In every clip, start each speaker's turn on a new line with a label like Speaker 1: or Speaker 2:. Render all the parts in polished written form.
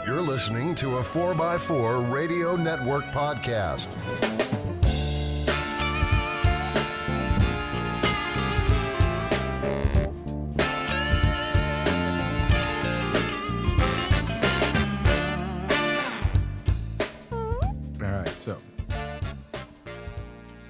Speaker 1: You're listening to a 4x4 Radio Network podcast.
Speaker 2: All right, so.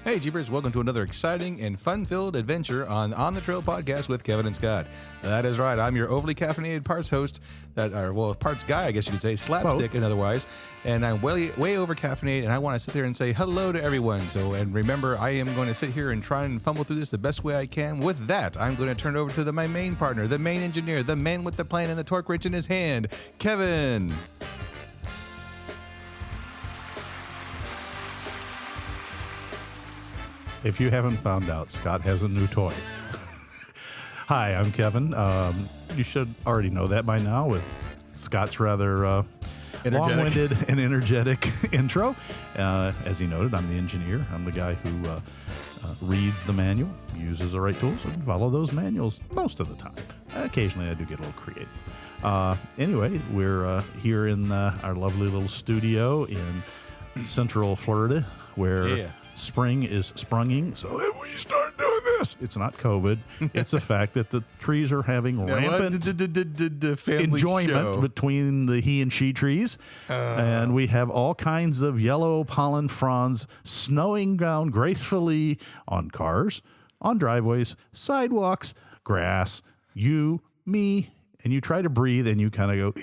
Speaker 2: Hey, Jeepers, welcome to another exciting and fun-filled adventure on the Trail Podcast with Kevin and Scott. That is right. I'm your overly caffeinated parts host, parts guy, I guess you could say, slapstick and otherwise. And I'm way over caffeinated, and I want to sit there and say hello to everyone. And remember, I am going to sit here and try and fumble through this the best way I can. With that, I'm going to turn it over to my main partner, the main engineer, the man with the plan and the torque wrench in his hand, Kevin.
Speaker 3: If you haven't found out, Scott has a new toy. Hi, I'm Kevin. You should already know that by now with Scott's rather long-winded and energetic intro. As he noted, I'm the engineer. I'm the guy who reads the manual, uses the right tools, and follow those manuals most of the time. Occasionally, I do get a little creative. Anyway, we're here in our lovely little studio in Central Florida, where spring is sprunging. So when we start doing this, it's not COVID. It's the fact that the trees are having rampant enjoyment between the he and she trees. And we have all kinds of yellow pollen fronds snowing down gracefully on cars, on driveways, sidewalks, grass, you, me, and you try to breathe and you kind of go...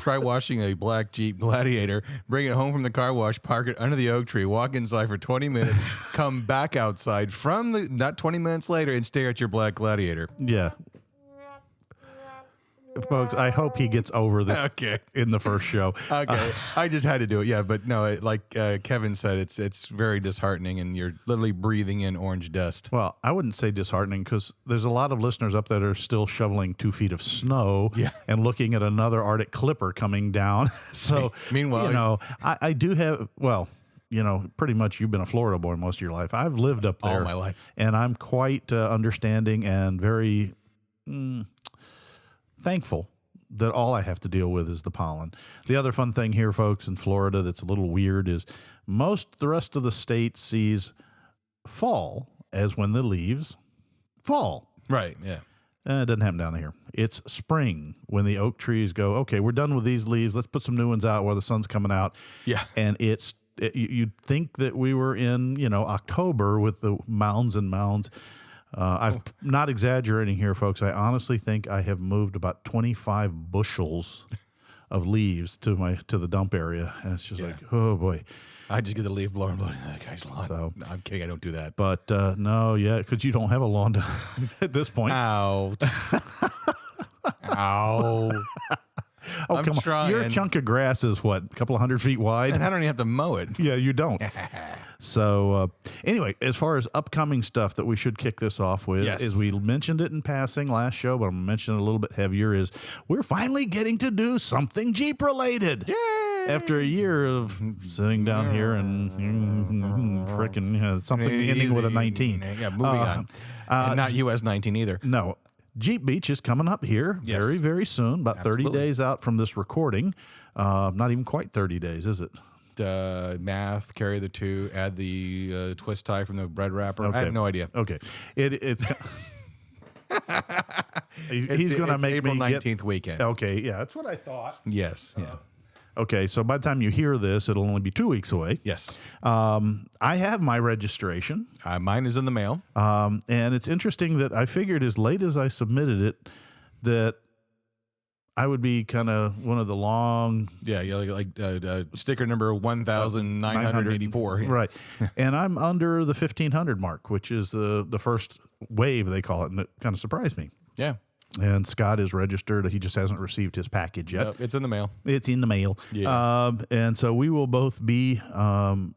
Speaker 2: Try washing a black Jeep Gladiator, bring it home from the car wash, park it under the oak tree, walk inside for 20 minutes, come back outside not 20 minutes later and stare at your black Gladiator.
Speaker 3: Yeah. Folks, I hope he gets over this in the first show.
Speaker 2: Okay. I just had to do it. Yeah, but no, like Kevin said, it's very disheartening and you're literally breathing in orange dust.
Speaker 3: Well, I wouldn't say disheartening because there's a lot of listeners up there that are still shoveling 2 feet of snow and looking at another Arctic clipper coming down. So,
Speaker 2: meanwhile,
Speaker 3: I do have, pretty much you've been a Florida boy most of your life. I've lived up there
Speaker 2: all my life.
Speaker 3: And I'm quite understanding and very... thankful that all I have to deal with is the pollen. The other fun thing here, folks, in Florida that's a little weird is the rest of the state sees fall as when the leaves fall.
Speaker 2: Right, yeah.
Speaker 3: It doesn't happen down here. It's spring when the oak trees go, okay, we're done with these leaves. Let's put some new ones out where the sun's coming out.
Speaker 2: Yeah.
Speaker 3: And you'd think that we were in, October with the mounds and mounds. I'm not exaggerating here, folks. I honestly think I have moved about 25 bushels of leaves to the dump area, and it's just like, oh boy.
Speaker 2: I just get the leaf blower and blow it in that guy's lawn. So, no, I'm kidding. I don't do that.
Speaker 3: But because you don't have a lawn at this point.
Speaker 2: Ow. Ow.
Speaker 3: Oh,
Speaker 2: I'm
Speaker 3: come
Speaker 2: trying.
Speaker 3: on. Your chunk of grass is what, a couple of 100 feet wide?
Speaker 2: And I don't even have to mow it.
Speaker 3: Yeah, you don't. So, anyway, as far as upcoming stuff that we should kick this off with, is we mentioned it in passing last show, but I'm going to mention it a little bit heavier, is we're finally getting to do something Jeep-related.
Speaker 2: Yay!
Speaker 3: After a year of sitting down here and frickin' something ending with a 19.
Speaker 2: Yeah, moving on. And not US 19 either.
Speaker 3: No. Jeep Beach is coming up here very, very soon, about 30 days out from this recording. Not even quite 30 days, is it?
Speaker 2: Math, carry the 2, add the twist tie from the bread wrapper.
Speaker 3: Okay.
Speaker 2: I have no idea.
Speaker 3: Okay. It's he's going to make
Speaker 2: April
Speaker 3: me
Speaker 2: 19th weekend.
Speaker 3: Okay, yeah, that's what I thought.
Speaker 2: Yes, yeah.
Speaker 3: Okay, so by the time you hear this, it'll only be 2 weeks away.
Speaker 2: Yes.
Speaker 3: I have my registration.
Speaker 2: Mine is in the mail.
Speaker 3: And it's interesting that I figured as late as I submitted it that I would be kind of one of the long...
Speaker 2: Yeah, like sticker number 1,984.
Speaker 3: Right. And I'm under the 1,500 mark, which is the first wave, they call it, and it kind of surprised me.
Speaker 2: Yeah.
Speaker 3: And Scott is registered. He just hasn't received his package yet.
Speaker 2: No, it's in the mail.
Speaker 3: It's in the mail.
Speaker 2: Yeah.
Speaker 3: And so we will both be down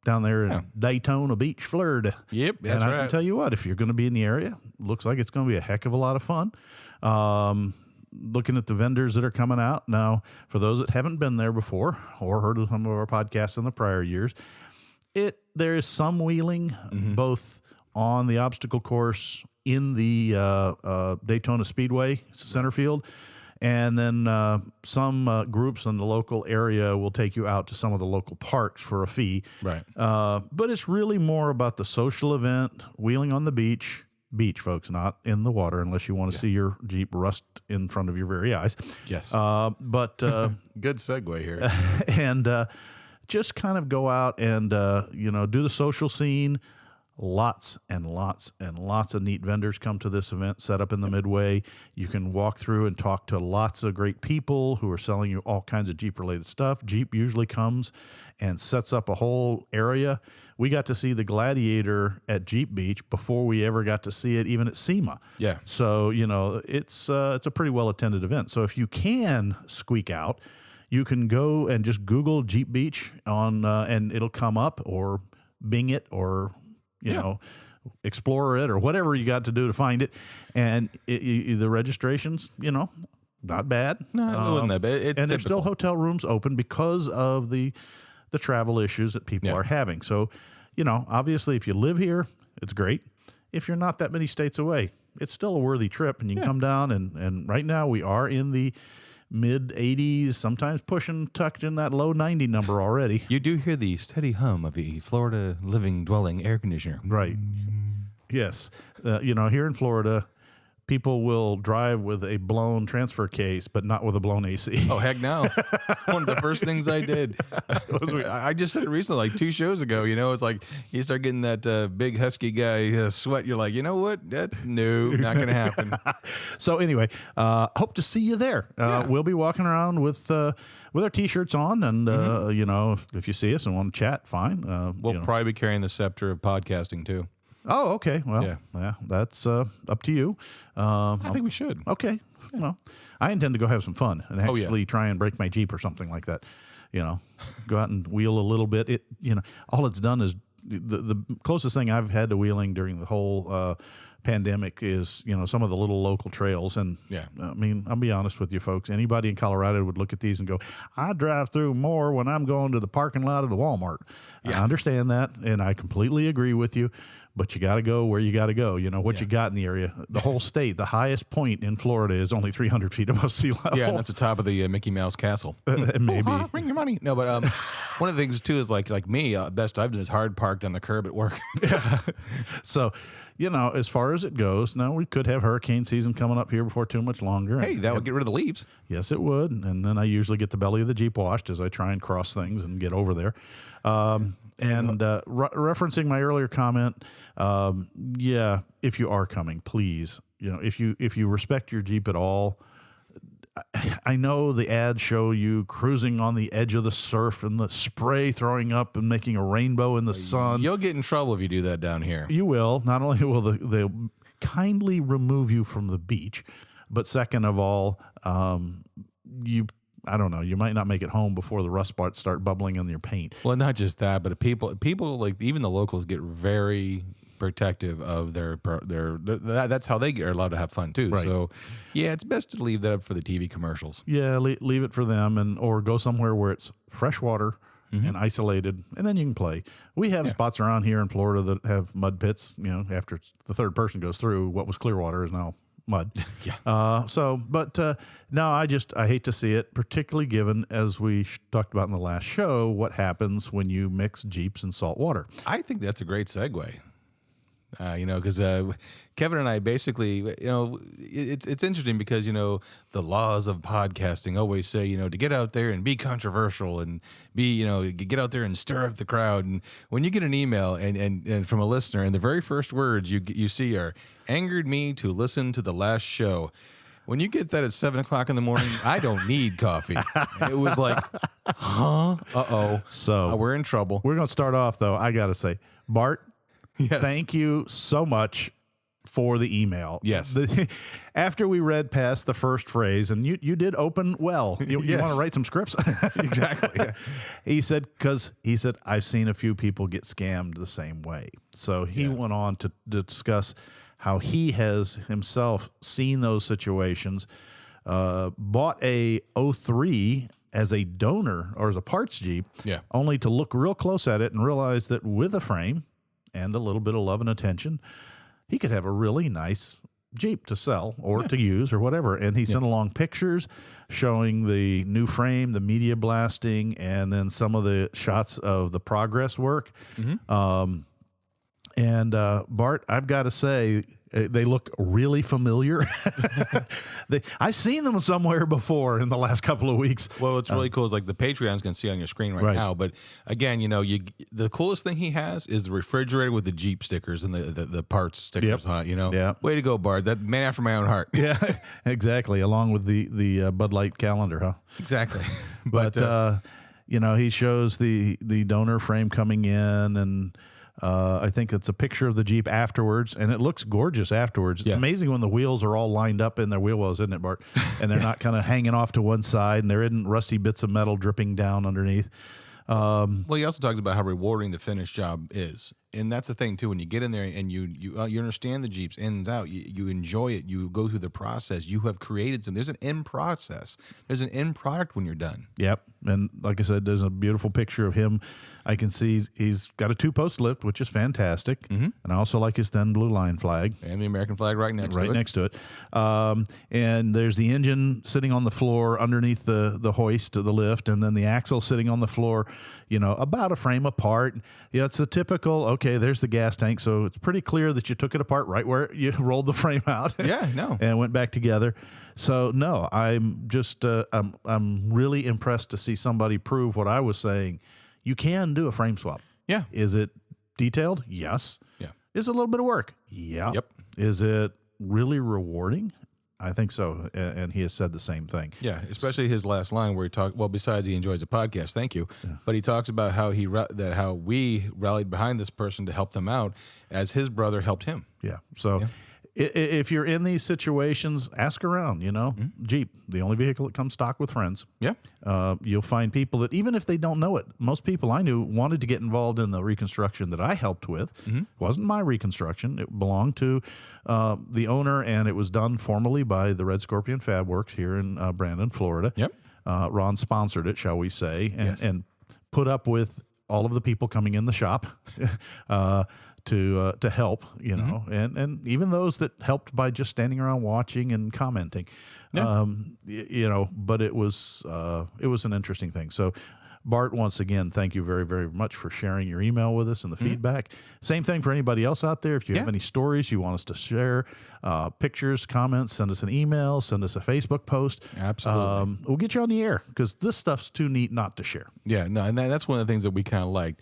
Speaker 3: there in Daytona Beach, Florida.
Speaker 2: Yep, that's
Speaker 3: and
Speaker 2: right.
Speaker 3: I can tell you what, if you're going to be in the area, looks like it's going to be a heck of a lot of fun. Looking at the vendors that are coming out. Now, for those that haven't been there before or heard of some of our podcasts in the prior years, there is some wheeling, both on the obstacle course in the Daytona Speedway center field, And then some groups in the local area will take you out to some of the local parks for a fee.
Speaker 2: Right.
Speaker 3: But it's really more about the social event, wheeling on the beach, folks, not in the water, unless you want to see your Jeep rust in front of your very eyes.
Speaker 2: Yes.
Speaker 3: But
Speaker 2: good segue here.
Speaker 3: And just kind of go out and, do the social scene. Lots and lots and lots of neat vendors come to this event set up in the Midway. You can walk through and talk to lots of great people who are selling you all kinds of Jeep-related stuff. Jeep usually comes and sets up a whole area. We got to see the Gladiator at Jeep Beach before we ever got to see it even at SEMA.
Speaker 2: Yeah.
Speaker 3: So, it's a pretty well-attended event. So if you can squeak out, you can go and just Google Jeep Beach and it'll come up, or Bing it, or explore it, or whatever you got to do to find it. And the registrations, not bad.
Speaker 2: No, it wasn't that bad. It's
Speaker 3: and there's still hotel rooms open because of the travel issues that people are having. So, obviously, if you live here, it's great. If you're not that many states away, it's still a worthy trip, and you can come down. And right now we are in the mid 80s, sometimes tucked in that low 90 number already.
Speaker 2: You do hear the steady hum of the Florida living dwelling air conditioner.
Speaker 3: Right. Yes. Here in Florida, people will drive with a blown transfer case, but not with a blown AC.
Speaker 2: Oh, heck no. One of the first things I did. I just said it recently, like 2 shows ago. It's like you start getting that big husky guy sweat. You're like, you know what? That's not going to happen.
Speaker 3: So anyway, hope to see you there. We'll be walking around with our T-shirts on, and if you see us and want to chat, fine.
Speaker 2: We'll probably be carrying the scepter of podcasting too.
Speaker 3: Oh, okay. Well, yeah, that's up to you.
Speaker 2: I think we should.
Speaker 3: Okay. Well, I intend to go have some fun and actually try and break my Jeep or something like that. Go out and wheel a little bit. All it's done is the closest thing I've had to wheeling during the whole pandemic is, some of the little local trails. And I mean, I'll be honest with you folks, anybody in Colorado would look at these and go, I drive through more when I'm going to the parking lot of the Walmart. I understand that. And I completely agree with you. But you got to go where you got to go. You got in the area. The whole state, the highest point in Florida is only 300 feet above sea level.
Speaker 2: Yeah, and that's the top of the Mickey Mouse Castle.
Speaker 3: Maybe.
Speaker 2: Bring your money. No, but one of the things, too, is like me, best I've done is hard parked on the curb at work.
Speaker 3: So, as far as it goes, now we could have hurricane season coming up here before too much longer.
Speaker 2: Hey, that would get rid of the leaves.
Speaker 3: Yes, it would. And then I usually get the belly of the Jeep washed as I try and cross things and get over there. Referencing my earlier comment, if you are coming, please, if you respect your Jeep at all, I know the ads show you cruising on the edge of the surf and the spray throwing up and making a rainbow in the sun.
Speaker 2: You'll get in trouble if you do that down here.
Speaker 3: You will. Not only will they'll kindly remove you from the beach, but second of all, I don't know, you might not make it home before the rust spots start bubbling in your paint.
Speaker 2: Well, not just that, but people like even the locals get very protective of their that's how they are allowed to have fun too.
Speaker 3: Right.
Speaker 2: So, it's best to leave that up for the TV commercials.
Speaker 3: Yeah, leave it for them, or go somewhere where it's fresh water and isolated, and then you can play. We have spots around here in Florida that have mud pits. After the third person goes through, what was clear water is now mud. No, I hate to see it, particularly given, as we talked about in the last show, what happens when you mix Jeeps and salt water.
Speaker 2: I think that's a great segue. Because Kevin and I basically, it's interesting because, the laws of podcasting always say, to get out there and be controversial and get out there and stir up the crowd. And when you get an email and from a listener, and the very first words you see are, angered me to listen to the last show. When you get that at 7:00 in the morning, I don't need coffee. It was like, huh? Uh-oh.
Speaker 3: So
Speaker 2: we're in trouble.
Speaker 3: We're going to start off, though. I got to say, Bart,
Speaker 2: yes.
Speaker 3: Thank you so much for the email.
Speaker 2: Yes.
Speaker 3: After we read past the first phrase, and you did open well. You want to write some scripts?
Speaker 2: Exactly. Yeah.
Speaker 3: He said, I've seen a few people get scammed the same way. So he went on to discuss how he has himself seen those situations, bought a 03 as a donor or as a parts Jeep, only to look real close at it and realize that with a frame and a little bit of love and attention, he could have a really nice Jeep to sell or to use or whatever. And he sent along pictures showing the new frame, the media blasting, and then some of the shots of the progress work. And Bart, I've got to say, they look really familiar. I've seen them somewhere before in the last couple of weeks.
Speaker 2: Well, what's really cool is like the Patreons can see on your screen right now. But again, the coolest thing he has is the refrigerator with the Jeep stickers and the parts stickers on it. Way to go, Bart. That man after my own heart.
Speaker 3: Yeah, exactly. Along with the Bud Light calendar, huh?
Speaker 2: Exactly.
Speaker 3: But he shows the donor frame coming in, and I think it's a picture of the Jeep afterwards, and it looks gorgeous afterwards. It's amazing when the wheels are all lined up in their wheel wells, isn't it, Bart? And they're not kind of hanging off to one side, and there isn't rusty bits of metal dripping down underneath.
Speaker 2: Well, he also talks about how rewarding the finished job is. And that's the thing, too. When you get in there and you understand the Jeeps ins and out, you enjoy it. You go through the process. You have created some. There's an end process. There's an end product when you're done.
Speaker 3: Yep. And like I said, there's a beautiful picture of him. I can see he's got a 2-post lift, which is fantastic. And I also like his thin blue line flag.
Speaker 2: And the American flag right next to it.
Speaker 3: And there's the engine sitting on the floor underneath the hoist of the lift, and then the axle sitting on the floor, about a frame apart. It's a typical, okay, there's the gas tank. So it's pretty clear that you took it apart right where you rolled the frame out.
Speaker 2: Yeah, no.
Speaker 3: And went back together. So no, I'm just I'm really impressed to see somebody prove what I was saying. You can do a frame swap.
Speaker 2: Yeah.
Speaker 3: Is it detailed? Yes.
Speaker 2: Yeah.
Speaker 3: Is it a little bit of work? Yeah.
Speaker 2: Yep.
Speaker 3: Is it really rewarding? I think so. And he has said the same thing.
Speaker 2: Yeah, especially his last line where he talked, well, besides he enjoys the podcast, thank you. Yeah. But he talks about how how we rallied behind this person to help them out as his brother helped him.
Speaker 3: Yeah. So if you're in these situations, ask around, Jeep, the only vehicle that comes stock with friends.
Speaker 2: Yeah.
Speaker 3: You'll find people that, even if they don't know it, most people I knew wanted to get involved in the reconstruction that I helped with. It wasn't my reconstruction. It belonged to the owner, and it was done formally by the Red Scorpion Fab Works here in Brandon, Florida.
Speaker 2: Yep.
Speaker 3: Ron sponsored it, shall we say, and put up with all of the people coming in the shop to help, and even those that helped by just standing around watching and commenting, but it was an interesting thing. So Bart, once again, thank you very, very much for sharing your email with us and the feedback. Same thing for anybody else out there. If you have any stories you want us to share, pictures, comments, send us an email, send us a Facebook post.
Speaker 2: Absolutely.
Speaker 3: We'll get you on the air because this stuff's too neat not to share.
Speaker 2: Yeah, no, and that's one of the things that we kind of liked.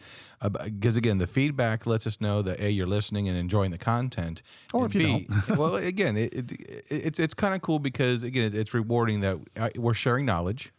Speaker 2: Because, again, the feedback lets us know that, A, you're listening and enjoying the content.
Speaker 3: Or if you don't.
Speaker 2: Well, again, it's kind of cool because, again, it's rewarding that we're sharing knowledge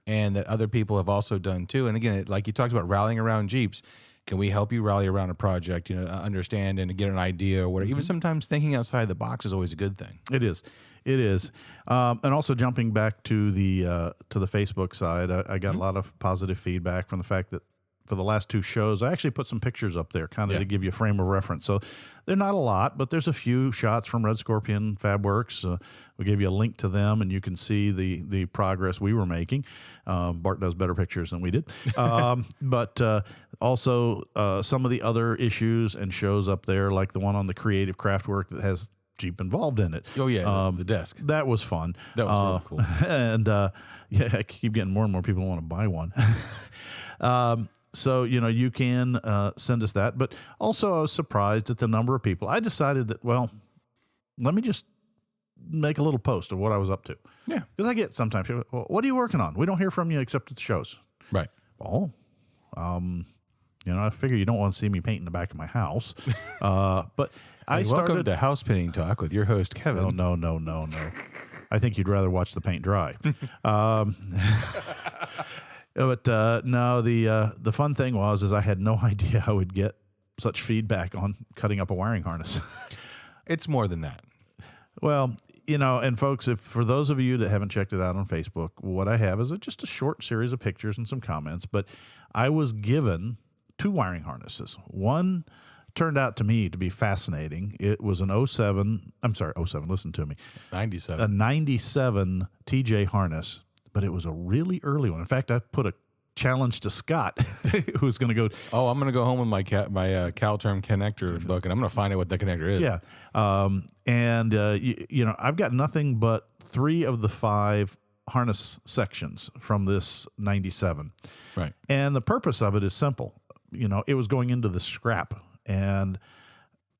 Speaker 2: and that other people have also done too. And again, like you talked about rallying around Jeeps, can we help you rally around a project, understand and get an idea or whatever? Even sometimes thinking outside the box is always a good thing.
Speaker 3: It is. It is. And also jumping back to the Facebook side, I got a lot of positive feedback from the fact that for the last 2 shows, I actually put some pictures up there kind of to give you a frame of reference. So they're not a lot, but there's a few shots from Red Scorpion Fab Works. We gave you a link to them, and you can see the progress we were making. Bart does better pictures than we did. But also some of the other issues and shows up there, like the one on the creative craft work that has Jeep involved in it.
Speaker 2: Oh, yeah, the desk.
Speaker 3: That was fun.
Speaker 2: That was really cool.
Speaker 3: And, I keep getting more and more people who want to buy one. So, you can send us that. But also I was surprised at the number of people. I decided that, let me just make a little post of what I was up to.
Speaker 2: Yeah.
Speaker 3: Because I get sometimes people, well, what are you working on? We don't hear from you except at the shows.
Speaker 2: Right.
Speaker 3: Well, I figure you don't want to see me painting the back of my house. But I started.
Speaker 2: Welcome to House Painting Talk with your host, Kevin.
Speaker 3: Oh, no. I think you'd rather watch the paint dry. But no, the fun thing is I had no idea I would get such feedback on cutting up a wiring harness.
Speaker 2: It's more than that.
Speaker 3: Well, and folks, if for those of you that haven't checked it out on Facebook, what I have is just a short series of pictures and some comments. But I was given 2 wiring harnesses. One turned out to me to be fascinating. It was an 07, listen to me.
Speaker 2: 97.
Speaker 3: A 97 TJ harness. But it was a really early one. In fact, I put a challenge to Scott, who's going to go.
Speaker 2: Oh, I'm going to go home with my Calterm connector book, and I'm going to find out what the connector is.
Speaker 3: Yeah. I've got nothing but 3 of the 5 harness sections from this 97.
Speaker 2: Right.
Speaker 3: And the purpose of it is simple. It was going into the scrap, and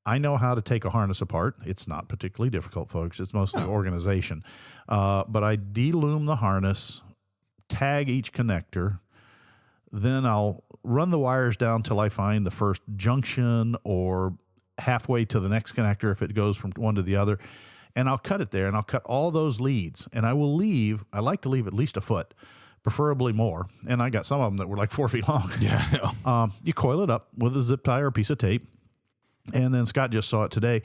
Speaker 3: I know how to take a harness apart. It's not particularly difficult, folks. It's mostly organization. But I delume the harness, tag each connector, then I'll run the wires down till I find the first junction or halfway to the next connector if it goes from one to the other, and I'll cut it there, and I'll cut all those leads, and I like to leave at least a foot, preferably more, and I got some of them that were like 4 feet long.
Speaker 2: Yeah, I know.
Speaker 3: You coil it up with a zip tie or a piece of tape, and then Scott just saw it today.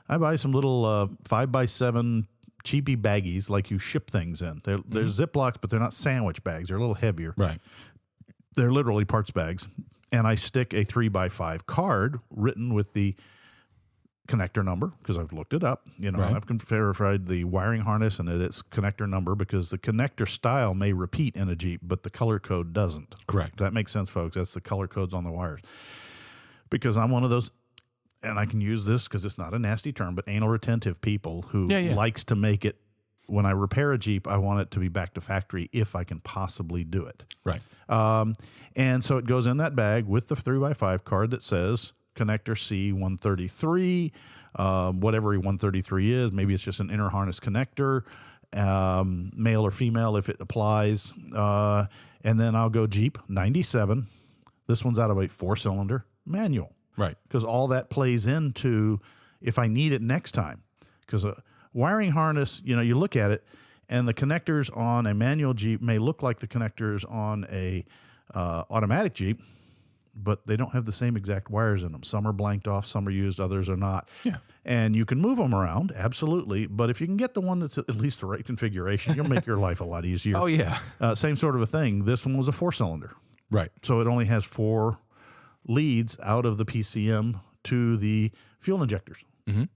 Speaker 3: I buy some little 5x7 cheapy baggies like you ship things in. They're Ziplocs, but they're not sandwich bags. They're a little heavier.
Speaker 2: Right.
Speaker 3: They're literally parts bags. And I stick a 3x5 card written with the connector number, because I've looked it up.
Speaker 2: Right.
Speaker 3: I've verified the wiring harness and its connector number, because the connector style may repeat in a Jeep, but the color code doesn't.
Speaker 2: Correct.
Speaker 3: That makes sense, folks. That's the color codes on the wires. Because I'm one of those, and I can use this because it's not a nasty term, but anal retentive people who likes to make it, when I repair a Jeep, I want it to be back to factory if I can possibly do it.
Speaker 2: Right.
Speaker 3: And so it goes in that bag with the 3x5 card that says connector C133, whatever 133 is. Maybe it's just an inner harness connector, male or female if it applies. And then I'll go Jeep 97. This one's out of a 4-cylinder manual.
Speaker 2: Right.
Speaker 3: Because all that plays into if I need it next time. Because a wiring harness, you look at it, and the connectors on a manual Jeep may look like the connectors on a automatic Jeep, but they don't have the same exact wires in them. Some are blanked off, some are used, others are not.
Speaker 2: Yeah.
Speaker 3: And you can move them around, absolutely. But if you can get the one that's at least the right configuration, you'll make your life a lot easier.
Speaker 2: Oh, yeah.
Speaker 3: Same sort of a thing. This one was a 4-cylinder.
Speaker 2: Right.
Speaker 3: So it only has 4 leads out of the PCM to the fuel injectors,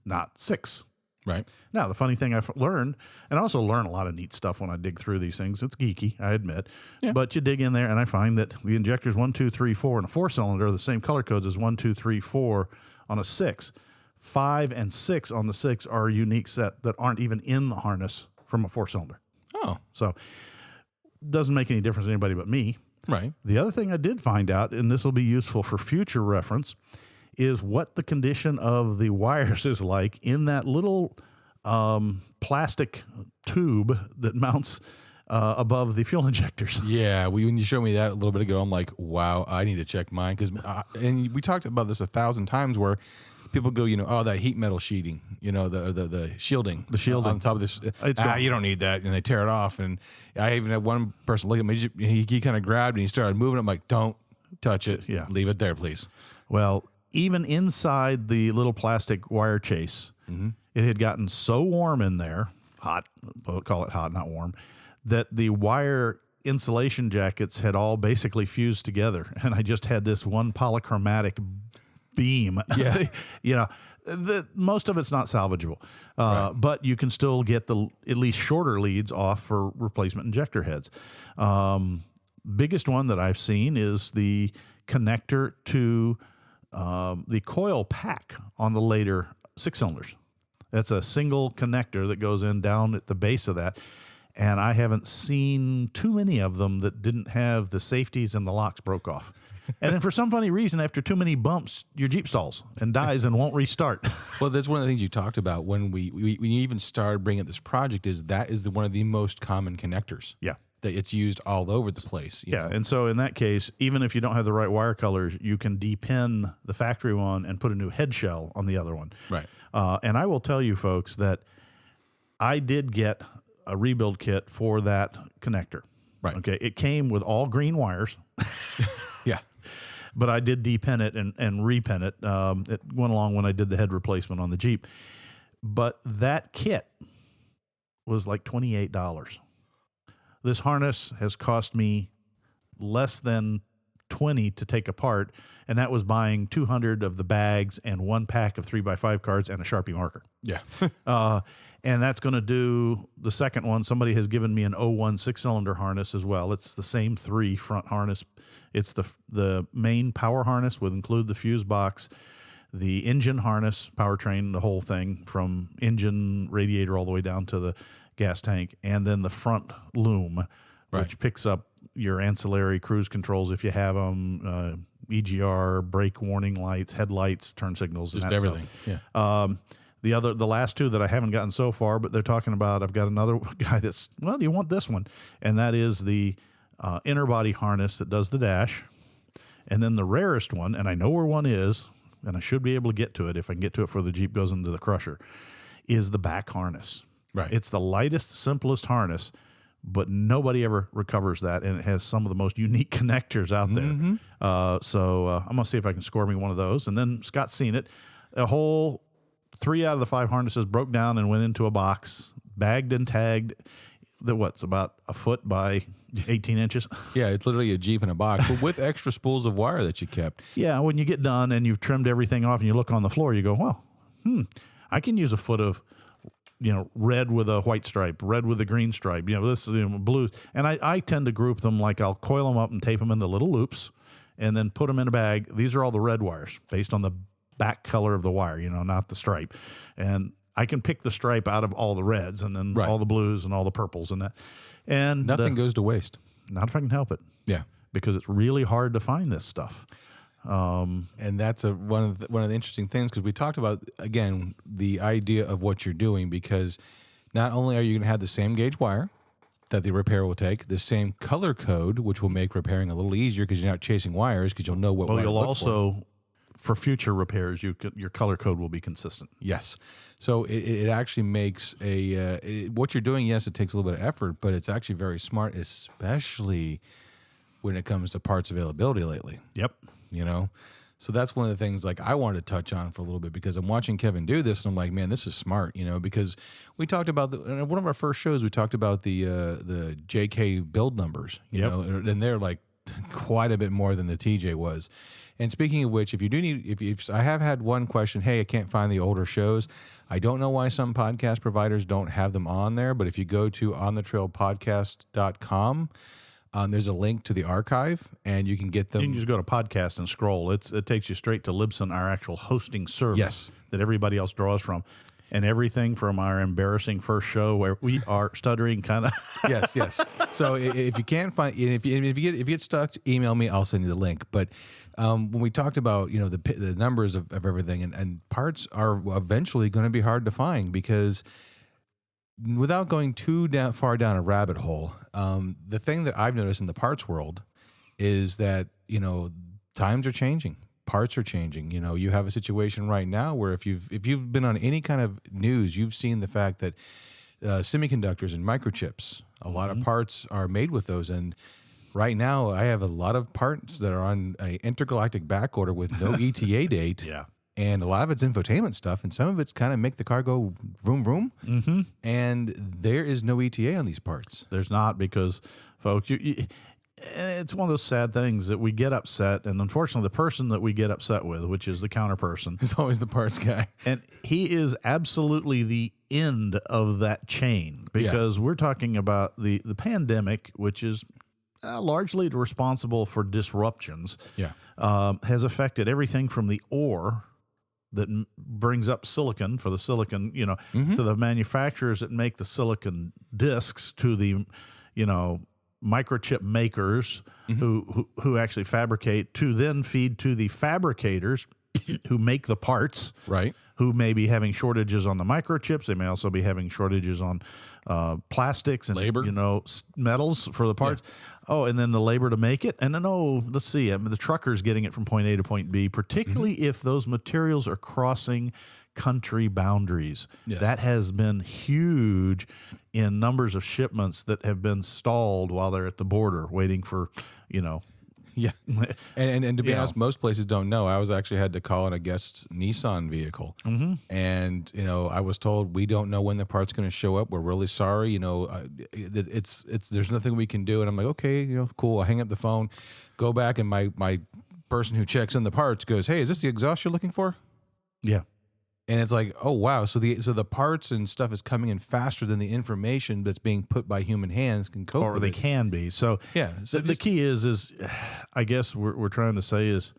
Speaker 3: not 6.
Speaker 2: Right.
Speaker 3: Now, the funny thing I've learned, and I also learn a lot of neat stuff when I dig through these things. It's geeky, I admit. Yeah. But you dig in there, and I find that the injectors 1, 2, 3, 4 in a 4-cylinder are the same color codes as 1, 2, 3, 4 on a 6. 5 and 6 on the 6 are a unique set that aren't even in the harness from a 4-cylinder.
Speaker 2: Oh.
Speaker 3: So doesn't make any difference to anybody but me.
Speaker 2: Right.
Speaker 3: The other thing I did find out, and this will be useful for future reference, is what the condition of the wires is like in that little plastic tube that mounts above the fuel injectors.
Speaker 2: Yeah, when you showed me that a little bit ago, I'm like, wow, I need to check mine. And we talked about this 1,000 times where people go, that heat metal sheeting, the shielding.
Speaker 3: The shielding.
Speaker 2: On top of this. You don't need that. And they tear it off. And I even had one person look at me, he kind of grabbed and he started moving. I'm like, don't touch it.
Speaker 3: Yeah.
Speaker 2: Leave it there, please.
Speaker 3: Well, even inside the little plastic wire chase, it had gotten so warm in there, hot, we'll call it hot, not warm, that the wire insulation jackets had all basically fused together. And I just had this one polychromatic beam.
Speaker 2: Yeah.
Speaker 3: Most of it's not salvageable,
Speaker 2: Right.
Speaker 3: but you can still get the at least shorter leads off for replacement injector heads. Biggest one that I've seen is the connector to the coil pack on the later 6-cylinders. That's a single connector that goes in down at the base of that. And I haven't seen too many of them that didn't have the safeties and the locks broke off. And then for some funny reason, after too many bumps, your Jeep stalls and dies and won't restart.
Speaker 2: Well, that's one of the things you talked about when we even started bringing up this project is one of the most common connectors.
Speaker 3: Yeah.
Speaker 2: That it's used all over the place. You know?
Speaker 3: And so in that case, even if you don't have the right wire colors, you can depin the factory one and put a new head shell on the other one.
Speaker 2: Right.
Speaker 3: And I will tell you folks that I did get a rebuild kit for that connector.
Speaker 2: Right.
Speaker 3: Okay. It came with all green wires.
Speaker 2: Yeah.
Speaker 3: But I did depin it and repin it. It went along when I did the head replacement on the Jeep. But that kit was like $28. This harness has cost me less than $120 to take apart, and that was buying 200 of the bags and 1 pack of 3x5 cards and a Sharpie marker.
Speaker 2: Yeah.
Speaker 3: And that's going to do the second one. Somebody has given me an 01 6-cylinder harness as well. It's the same 3 front harness. It's the main power harness would include the fuse box, the engine harness, powertrain, the whole thing from engine radiator all the way down to the gas tank, and then the front loom, which picks up your ancillary cruise controls if you have them, EGR, brake warning lights, headlights, turn signals,
Speaker 2: just
Speaker 3: and that
Speaker 2: everything.
Speaker 3: Stuff.
Speaker 2: Yeah.
Speaker 3: The last 2 that I haven't gotten so far, but they're talking about, I've got another guy that's, well, you want this one, and that is the inner body harness that does the dash, and then the rarest one, and I know where one is, and I should be able to get to it if I can get to it before the Jeep goes into the crusher, is the back harness.
Speaker 2: Right.
Speaker 3: It's the lightest, simplest harness, but nobody ever recovers that, and it has some of the most unique connectors out there. So I'm going to see if I can score me one of those. And then Scott's seen it. A whole 3 out of the 5 harnesses broke down and went into a box, bagged and tagged. It's about a foot by 18 inches.
Speaker 2: Yeah, it's literally a Jeep in a box, but with extra spools of wire that you kept.
Speaker 3: Yeah, when you get done and you've trimmed everything off and you look on the floor, you go, well, I can use a foot of, red with a white stripe, red with a green stripe, this is blue. And I tend to group them like I'll coil them up and tape them into little loops and then put them in a bag. These are all the red wires based on the back color of the wire, not the stripe. And I can pick the stripe out of all the reds and then all the blues and all the purples and that. And
Speaker 2: nothing goes to waste.
Speaker 3: Not if I can help it.
Speaker 2: Yeah.
Speaker 3: Because it's really hard to find this stuff.
Speaker 2: And that's one of the interesting things, because we talked about, again, the idea of what you're doing, because not only are you going to have the same gauge wire that the repair will take, the same color code, which will make repairing a little easier because you're not chasing wires, because you'll know what wire to look for. For future repairs, your color code will be consistent. Yes. So it actually makes what you're doing, yes, it takes a little bit of effort, but it's actually very smart, especially when it comes to parts availability lately.
Speaker 3: Yep.
Speaker 2: So that's one of the things like I wanted to touch on for a little bit, because I'm watching Kevin do this and I'm like, man, this is smart, because we talked about in one of our first shows, we talked about the JK build numbers, know, and they're like quite a bit more than the TJ was. And speaking of which, if you do need, if I have had one question, hey, I can't find the older shows. I don't know why some podcast providers don't have them on there, but if you go to onthetrailpodcast.com, there's a link to the archive, and you can get them.
Speaker 3: You can just go to podcast and scroll. It takes you straight to Libsyn, our actual hosting service that everybody else draws from. And everything from our embarrassing first show where we are stuttering kind of.
Speaker 2: Yes. So if you can't find, if you get stuck, email me. I'll send you the link. But when we talked about the numbers of everything, and parts are eventually going to be hard to find, because without going too far down a rabbit hole, the thing that I've noticed in the parts world is that times are changing. Parts are changing. You have a situation right now where if you've been on any kind of news, you've seen the fact that semiconductors and microchips, a lot of parts are made with those. And right now, I have a lot of parts that are on an intergalactic back order with no ETA date.
Speaker 3: Yeah.
Speaker 2: And a lot of it's infotainment stuff, and some of it's kind of make the car go vroom, vroom. Mm-hmm. And there is no ETA on these parts.
Speaker 3: There's not, because, folks, it's one of those sad things that we get upset, and unfortunately the person that we get upset with, which is the counter person,
Speaker 2: is always the parts guy,
Speaker 3: and he is absolutely the end of that chain, because we're talking about the pandemic, which is largely responsible for disruptions, has affected everything from the ore that brings up silicon for the silicon, to the manufacturers that make the silicon discs, to the microchip makers who actually fabricate, to then feed to the fabricators who make the parts,
Speaker 2: right?
Speaker 3: Who may be having shortages on the microchips. They may also be having shortages on plastics and
Speaker 2: labor,
Speaker 3: metals for the parts. Yeah. Oh, and then the labor to make it. And then, let's see, the truckers getting it from point A to point B, particularly if those materials are crossing country boundaries. Yeah. That has been huge in numbers of shipments that have been stalled while they're at the border waiting for,
Speaker 2: Yeah. And to be honest, most places don't know. I actually had to call in a guest Nissan vehicle. Mm-hmm. And, I was told we don't know when the part's going to show up. We're really sorry. There's nothing we can do. And I'm like, okay, cool. I hang up the phone, go back, and my person who checks in the parts goes, hey, is this the exhaust you're looking for?
Speaker 3: Yeah.
Speaker 2: And it's like, oh, wow. So the parts and stuff is coming in faster than the information that's being put by human hands can cope with it.
Speaker 3: Or they can be. So,
Speaker 2: yeah. So
Speaker 3: the key is I guess we're trying to say is,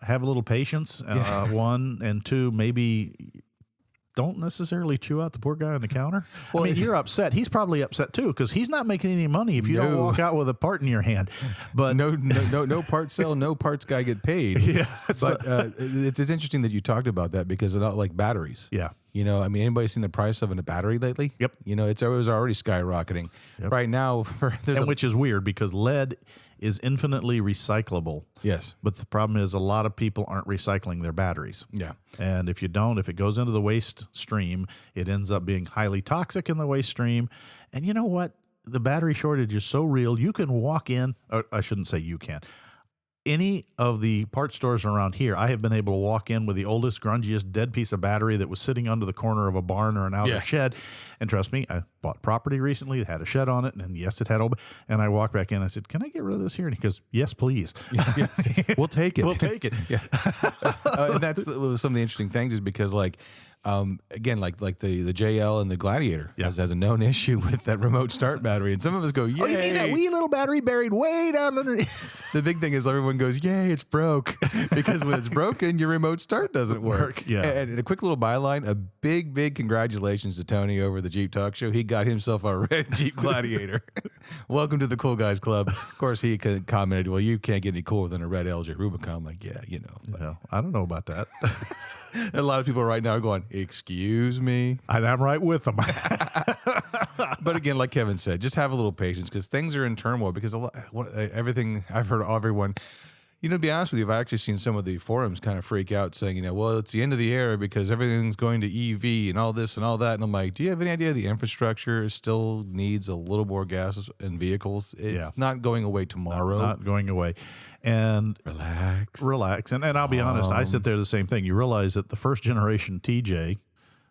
Speaker 3: have a little patience, one, and two, maybe don't necessarily chew out the poor guy on the counter. Well, you're upset. He's probably upset too because he's not making any money if you don't walk out with a part in your hand. But
Speaker 2: no part sale, no parts guy get paid.
Speaker 3: Yeah,
Speaker 2: but it's interesting that you talked about that because it's not like batteries.
Speaker 3: Yeah.
Speaker 2: Anybody seen the price of a battery lately?
Speaker 3: Yep.
Speaker 2: It was already skyrocketing.
Speaker 3: Yep.
Speaker 2: Right now,
Speaker 3: which is weird because lead is infinitely recyclable.
Speaker 2: Yes.
Speaker 3: But the problem is a lot of people aren't recycling their batteries.
Speaker 2: Yeah.
Speaker 3: And if it goes into the waste stream, it ends up being highly toxic in the waste stream. And you know what? The battery shortage is so real. You can walk in, or I shouldn't say you can. Any of the part stores around here, I have been able to walk in with the oldest, grungiest, dead piece of battery that was sitting under the corner of a barn or an outer shed. And trust me, I bought property recently that had a shed on it, and yes, it had old. And I walked back in, and I said, "Can I get rid of this here?" And he goes, "Yes, please."
Speaker 2: Yeah. We'll take it.
Speaker 3: We'll take it.
Speaker 2: Yeah. And that's some of the interesting things is because again, like the JL and the Gladiator has a known issue with that remote start battery, and some of us go, "Yay!"
Speaker 3: Oh, you mean that wee little battery buried way down underneath?
Speaker 2: The big thing is everyone goes, "Yay, it's broke," because when it's broken, your remote start doesn't work.
Speaker 3: Yeah.
Speaker 2: And a quick little byline: a big congratulations to Tony over the Jeep Talk Show. He got himself a red Jeep Gladiator. Welcome to the Cool Guys Club. Of course, he commented, "Well, you can't get any cooler than a red LJ Rubicon." I'm like, yeah,
Speaker 3: Well, I don't know about that.
Speaker 2: And a lot of people right now are going, "Excuse me,"
Speaker 3: and I'm right with them.
Speaker 2: But again, like Kevin said, just have a little patience because things are in turmoil. Because everything I've heard, everyone, to be honest with you, I've actually seen some of the forums kind of freak out, saying, well, it's the end of the era because everything's going to EV and all this and all that. And I'm like, do you have any idea the infrastructure still needs a little more gas and vehicles? It's not going away tomorrow.
Speaker 3: Not going away. And relax. And I'll be honest, I sit there the same thing. You realize that the first generation TJ,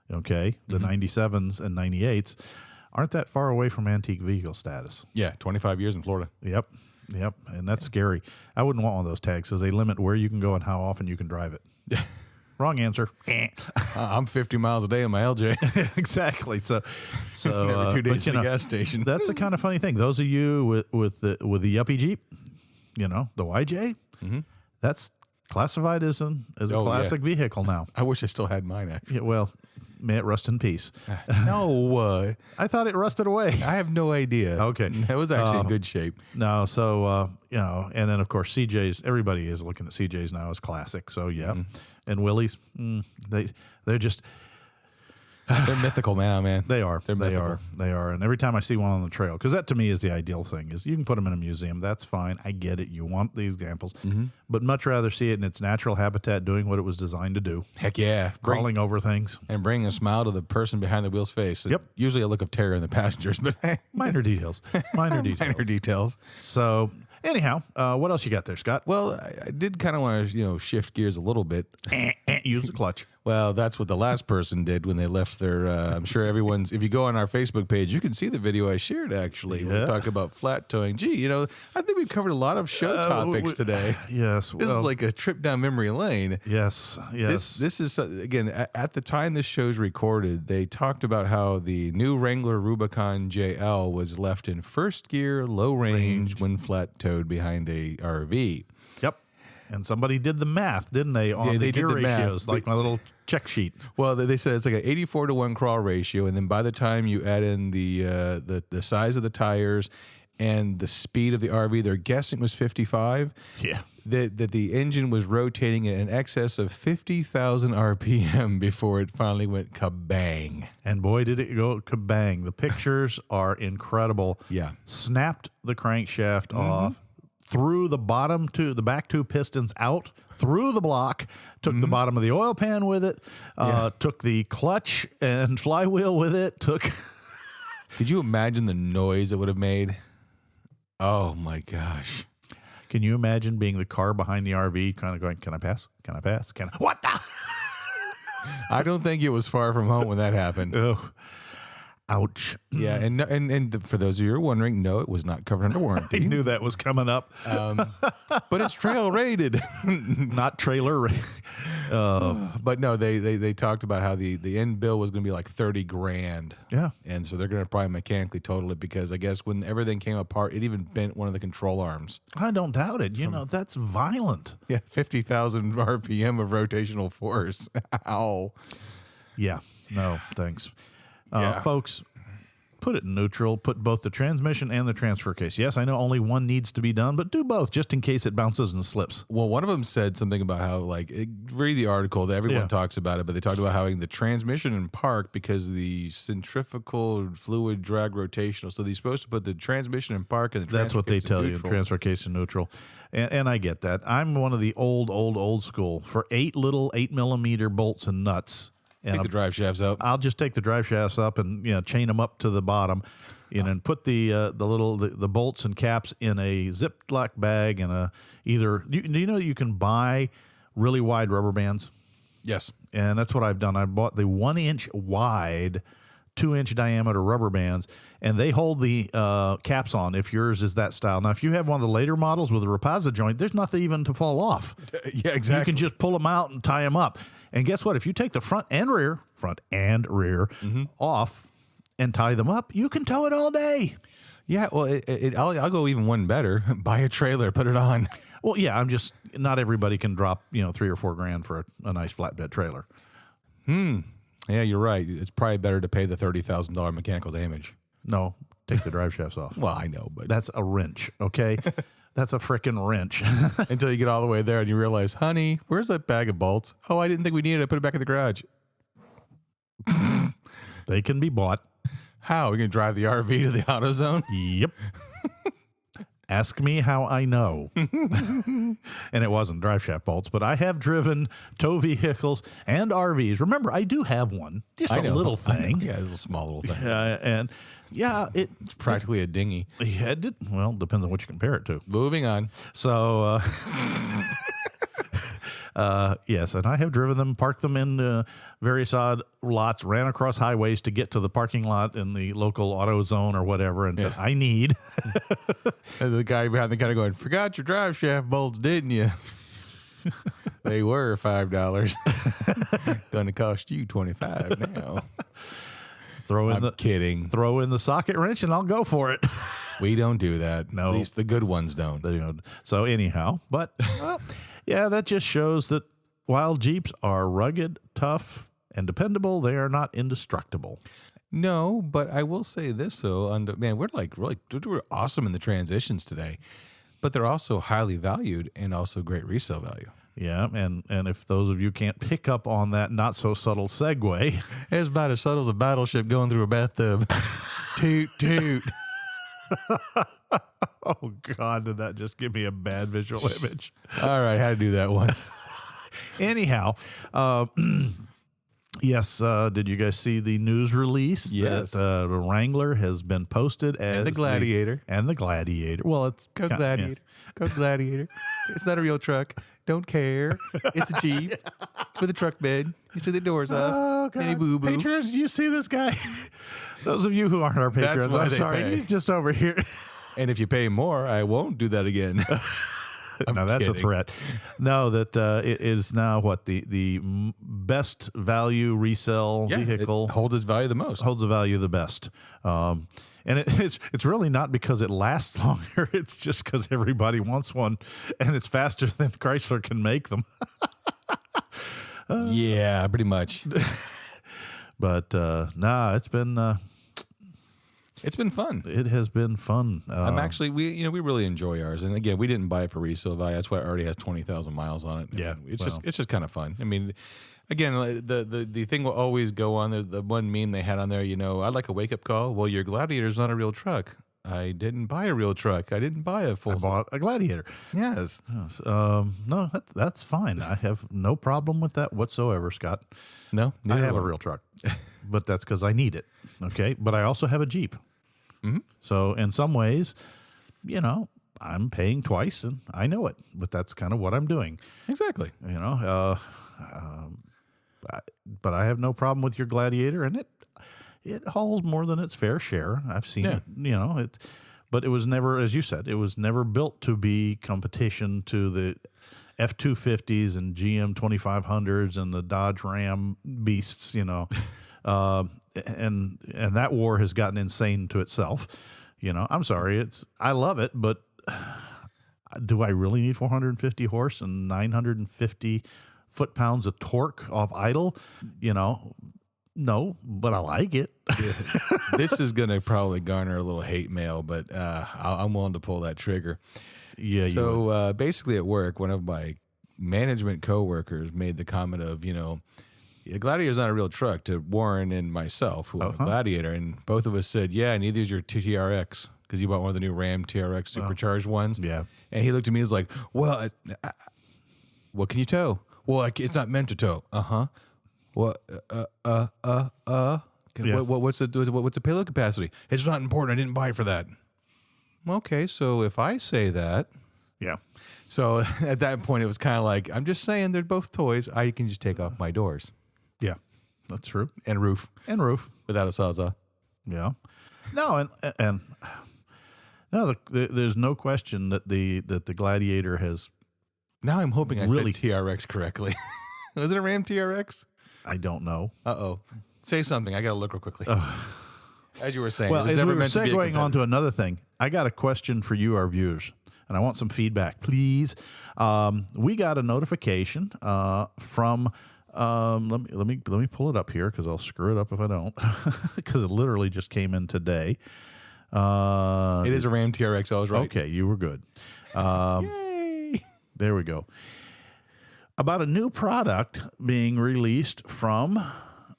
Speaker 3: the 97s and 98s, aren't that far away from antique vehicle status.
Speaker 2: Yeah, 25 years in Florida.
Speaker 3: Yep. And that's scary. I wouldn't want one of those tags because they limit where you can go and how often you can drive it. Wrong answer.
Speaker 2: I'm 50 miles a day in my LJ.
Speaker 3: Exactly. So
Speaker 2: every 2 days at a gas station.
Speaker 3: That's the kind of funny thing. Those of you with the Yuppie Jeep, the YJ, that's classified as a classic vehicle now.
Speaker 2: I wish I still had mine, actually.
Speaker 3: Yeah, well, may it rust in peace.
Speaker 2: No.
Speaker 3: I thought it rusted away.
Speaker 2: I have no idea.
Speaker 3: Okay.
Speaker 2: It was actually in good shape.
Speaker 3: No, so, and then, of course, CJs, everybody is looking at CJs now as classic. So, yeah. And Willys, they're just...
Speaker 2: They're mythical, man.
Speaker 3: They are.
Speaker 2: They're mythical.
Speaker 3: They are. And every time I see one on the trail, because that to me is the ideal thing, is you can put them in a museum. That's fine. I get it. You want the examples. But much rather see it in its natural habitat doing what it was designed to do.
Speaker 2: Heck yeah.
Speaker 3: Crawling over things.
Speaker 2: And bringing a smile to the person behind the wheel's face.
Speaker 3: Yep.
Speaker 2: Usually a look of terror in the passengers, but
Speaker 3: minor details. Minor details. So... Anyhow, what else you got there, Scott?
Speaker 2: Well, I did kind of want to, shift gears a little bit.
Speaker 3: Use the clutch.
Speaker 2: Well, that's what the last person did when they left their, I'm sure if you go on our Facebook page, you can see the video I shared, actually. We talk about flat towing. Gee, I think we've covered a lot of show topics today.
Speaker 3: Yes.
Speaker 2: This is like a trip down memory lane.
Speaker 3: Yes.
Speaker 2: This is, again, at the time this show's recorded, they talked about how the new Wrangler Rubicon JL was left in first gear, low range when flat towed behind a RV.
Speaker 3: Yep. And somebody did the math, didn't they, on the gear ratios, like my little check sheet.
Speaker 2: Well, they said it's like an 84-to-1 crawl ratio, and then by the time you add in the size of the tires and the speed of the RV, they're guessing it was 55.
Speaker 3: Yeah.
Speaker 2: That the engine was rotating at an excess of 50,000 RPM before it finally went kabang.
Speaker 3: And boy, did it go kabang. The pictures are incredible.
Speaker 2: Yeah.
Speaker 3: Snapped the crankshaft off. Threw the back two pistons out, through the block, took the bottom of the oil pan with it, took the clutch and flywheel with it,
Speaker 2: Could you imagine the noise it would have made? Oh, my gosh.
Speaker 3: Can you imagine being the car behind the RV, kind of going, "Can I pass? Can I pass? Can I?" What the?
Speaker 2: I don't think it was far from home when that happened.
Speaker 3: Oh, ouch!
Speaker 2: Yeah, and for those of you who are wondering, no, it was not covered under
Speaker 3: I
Speaker 2: warranty.
Speaker 3: knew that was coming up.
Speaker 2: But it's trail rated.
Speaker 3: Not trailer rated.
Speaker 2: But no, they talked about how the end bill was going to be like $30,000.
Speaker 3: Yeah.
Speaker 2: And so they're going to probably mechanically total it because I guess when everything came apart, it even bent one of the control arms.
Speaker 3: I don't doubt it. That's violent.
Speaker 2: Yeah, 50,000 RPM of rotational force. Ow.
Speaker 3: Yeah. No, thanks.
Speaker 2: Yeah.
Speaker 3: Folks, put it in neutral. Put both the transmission and the transfer case. Yes, I know only one needs to be done, but do both just in case it bounces and slips.
Speaker 2: Well, one of them said something about how, read the article that everyone talks about it, but they talked about having the transmission in park because of the centrifugal fluid drag rotational. So they're supposed to put the transmission in park and the transfer
Speaker 3: That's what they
Speaker 2: case
Speaker 3: tell
Speaker 2: in
Speaker 3: you,
Speaker 2: neutral.
Speaker 3: transfer case and neutral. And I get that. I'm one of the old school. For 8 little 8mm bolts and nuts. And
Speaker 2: Take the drive shafts out.
Speaker 3: I'll just take the drive shafts up and chain them up to the bottom, and put the bolts and caps in a Ziploc bag and you can buy really wide rubber bands.
Speaker 2: Yes.
Speaker 3: And that's what I've done. I bought the 1-inch wide, 2-inch diameter rubber bands, and they hold the caps on if yours is that style. Now, if you have one of the later models with a Rapaza joint, there's nothing even to fall off.
Speaker 2: Yeah, exactly.
Speaker 3: You can just pull them out and tie them up. And guess what? If you take the front and rear off and tie them up, you can tow it all day.
Speaker 2: Yeah, well, I'll go even one better. Buy a trailer, put it on.
Speaker 3: Well, yeah, not everybody can drop, $3 or $4 grand for a nice flatbed trailer.
Speaker 2: Yeah, you're right. It's probably better to pay the $30,000 mechanical damage.
Speaker 3: No, take the drive shafts off.
Speaker 2: Well, I know, but
Speaker 3: That's a wrench, okay? That's a frickin' wrench.
Speaker 2: until you get all the way there and you realize, honey, where's that bag of bolts? Oh, I didn't think we needed it. I put it back in the garage.
Speaker 3: They can be bought.
Speaker 2: How? We're going to drive the RV to the AutoZone?
Speaker 3: Yep. Ask me how I know. And it wasn't drive shaft bolts, but I have driven tow vehicles and RVs. Remember, I do have one. Just a little thing.
Speaker 2: Yeah, a little small little thing.
Speaker 3: And yeah,
Speaker 2: It's practically a dinghy.
Speaker 3: well, depends on what you compare it to.
Speaker 2: Moving on.
Speaker 3: So, yes, and I have driven them, parked them in various odd lots, ran across highways to get to the parking lot in the local AutoZone or whatever, and said, I need.
Speaker 2: And the guy behind the counter going, forgot your drive shaft bolts, didn't you? They were $5. Going to cost you $25 now. Kidding.
Speaker 3: Throw in the socket wrench and I'll go for it.
Speaker 2: We don't do that.
Speaker 3: No.
Speaker 2: At least the good ones don't.
Speaker 3: So anyhow, but yeah, that just shows that while Jeeps are rugged, tough, and dependable, they are not indestructible.
Speaker 2: No, but I will say this though, man, we're awesome in the transitions today, but they're also highly valued and also great resale value.
Speaker 3: Yeah, and if those of you can't pick up on that not so subtle segue,
Speaker 2: It's about as subtle as a battleship going through a bathtub. Toot toot.
Speaker 3: oh God, did that just give me a bad visual image?
Speaker 2: All right, had to do that once.
Speaker 3: Anyhow, yes, did you guys see the news release?
Speaker 2: Yes.
Speaker 3: That the Wrangler has been posted as
Speaker 2: And the Gladiator.
Speaker 3: and the Gladiator. Well, it's
Speaker 2: Go Gladiator. Go Gladiator. It's not a real truck. Don't care. It's a Jeep with a truck bed. You see the doors off.
Speaker 3: Oh, God.
Speaker 2: Any boo-boo.
Speaker 3: Patrons, do you see this guy? Those of you who aren't our patrons,
Speaker 2: why
Speaker 3: I'm
Speaker 2: they
Speaker 3: sorry.
Speaker 2: pay.
Speaker 3: He's just over here.
Speaker 2: And if you pay more, I won't do that again.
Speaker 3: No, that's
Speaker 2: kidding.
Speaker 3: a threat. No, that it is now the best value resale vehicle.
Speaker 2: It holds its value the most.
Speaker 3: Holds the value the best. And it's really not because it lasts longer. It's just because everybody wants one, and it's faster than Chrysler can make them.
Speaker 2: Yeah, pretty much.
Speaker 3: But it's been
Speaker 2: fun.
Speaker 3: It has been fun.
Speaker 2: I'm actually we really enjoy ours, and again, we didn't buy it for resale value. That's why it already has 20,000 miles on it.
Speaker 3: Yeah,
Speaker 2: And it's just kind of fun. I mean, again, the thing will always go on. The one meme they had on there, I'd like a wake up call. Well, your Gladiator's not a real truck. I didn't buy a real truck. I didn't buy a full.
Speaker 3: I bought a Gladiator.
Speaker 2: Yes.
Speaker 3: Yes. No, that's fine. I have no problem with that whatsoever, Scott.
Speaker 2: No,
Speaker 3: I have a real truck, but that's because I need it. Okay, but I also have a Jeep.
Speaker 2: Mm-hmm.
Speaker 3: So in some ways, I'm paying twice, and I know it, but that's kind of what I'm doing.
Speaker 2: Exactly.
Speaker 3: But I have no problem with your Gladiator, and it hauls more than its fair share. I've seen it, but it was never, as you said, it was never built to be competition to the F-250s and GM 2500s and the Dodge Ram beasts, and that war has gotten insane to itself. I'm sorry, I love it, but do I really need 450 horse and 950 foot-pounds of torque off idle? No, but I like it.
Speaker 2: This is going to probably garner a little hate mail, but I'm willing to pull that trigger.
Speaker 3: Yeah.
Speaker 2: So basically at work, one of my management coworkers made the comment of, a Gladiator's not a real truck, to Warren and myself, who are a Gladiator. And both of us said, yeah, neither is your TRX, because you bought one of the new Ram TRX supercharged ones.
Speaker 3: Yeah.
Speaker 2: And he looked at me and was like, well, what can you tow? Well, it's not meant to tow. Uh-huh. What?
Speaker 3: Yeah.
Speaker 2: What's the payload capacity? It's not important. I didn't buy it for that. Okay, so if I say that,
Speaker 3: Yeah.
Speaker 2: so at that point it was kind of like, I'm just saying they're both toys. I can just take off my doors
Speaker 3: Yeah. That's true.
Speaker 2: and roof without a sawzall.
Speaker 3: Yeah. No, and no, there's no question that the Gladiator has.
Speaker 2: Now I'm hoping I
Speaker 3: Really?
Speaker 2: said TRX correctly. Was it a Ram TRX?
Speaker 3: I don't know.
Speaker 2: Uh-oh. Say something. I got to look real quily. As you were saying,
Speaker 3: Well,
Speaker 2: it was
Speaker 3: as
Speaker 2: never
Speaker 3: we were
Speaker 2: meant to be a
Speaker 3: segueing on
Speaker 2: competitor.
Speaker 3: to another thing, I got a question for you, our viewers, and I want some feedback, please. We got a notification from. Let me pull it up here because I'll screw it up if I don't, because it literally just came in today.
Speaker 2: It is a Ram TRX. I was right.
Speaker 3: Okay, you were good.
Speaker 2: Yay.
Speaker 3: There we go. About a new product being released from,